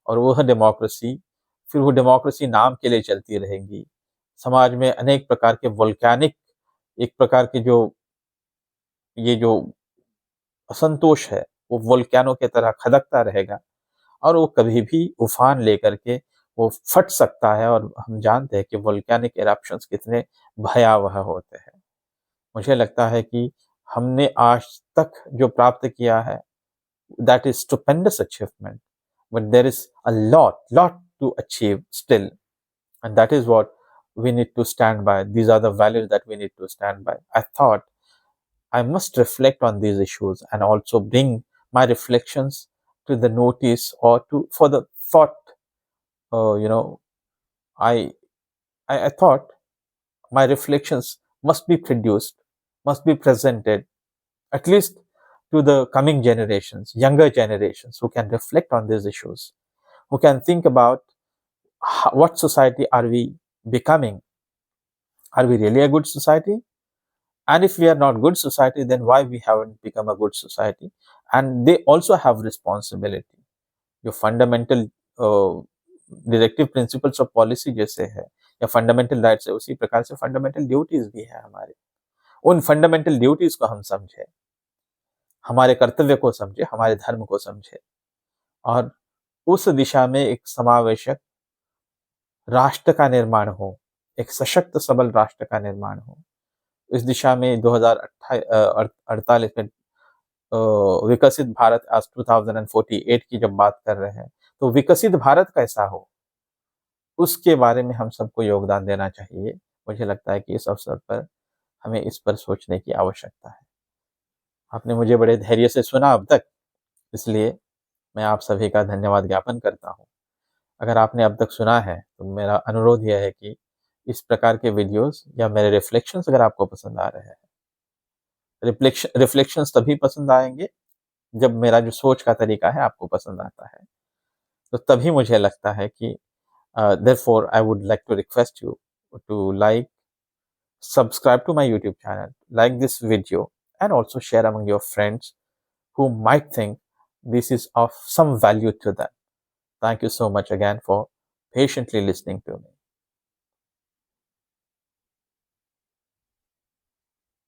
और वह डेमोक्रेसी फिर वो डेमोक्रेसी नाम के लिए चलती रहेगी। समाज में अनेक प्रकार के वोल्केनिक, एक प्रकार के जो ये जो असंतोष है, वो वोल्केनो की तरह खदकता रहेगा और वो कभी भी उफान लेकर के वो फट सकता है। और हम जानते हैं कि वोल्केनिक इरप्शंस कितने भयावह होते हैं। मुझे लगता है कि हमने आज तक जो प्राप्त किया है, that is stupendous achievement, but there is a lot to achieve still, and that is what we need to stand by. These are the values that we need to stand by. I thought I must reflect on these issues and also bring my reflections to the notice or to for the thought. You know, I, I thought my reflections must be produced, must be presented, at least to the coming generations, younger generations, who can reflect on these issues, who can think about what society are we becoming? Are we really a good society? And if we are not good society, then why we haven't become a good society? And they also have responsibility. जो fundamental directive principles of policy जैसे है या fundamental rights है, उसी प्रकार से fundamental duties भी है हमारे। उन फंडामेंटल ड्यूटीज को हम समझे, हमारे कर्तव्य को समझे, हमारे धर्म को समझे और उस दिशा में एक समावेशक राष्ट्र का निर्माण हो, एक सशक्त सबल राष्ट्र का निर्माण हो। इस दिशा में 2048 में विकसित भारत आज 2048 की जब बात कर रहे हैं, तो विकसित भारत कैसा हो, उसके बारे में हम सबको योगदान देना चाहिए। मुझे लगता है कि इस अवसर पर हमें इस पर सोचने की आवश्यकता है। आपने मुझे बड़े धैर्य से सुना अब तक, इसलिए मैं आप सभी का धन्यवाद ज्ञापन करता हूँ। अगर आपने अब तक सुना है तो मेरा अनुरोध यह है कि इस प्रकार के वीडियोस या मेरे रिफ्लेक्शंस अगर आपको पसंद आ रहे हैं, रिफ्लेक्शंस तभी पसंद आएंगे जब मेरा जो सोच का तरीका है आपको पसंद आता है। तो तभी मुझे लगता है कि therefore I would like to request you to like, subscribe to my YouTube channel, like this video, and also share among your friends who might think this is of some value to them. Thank you so much again for patiently listening to me.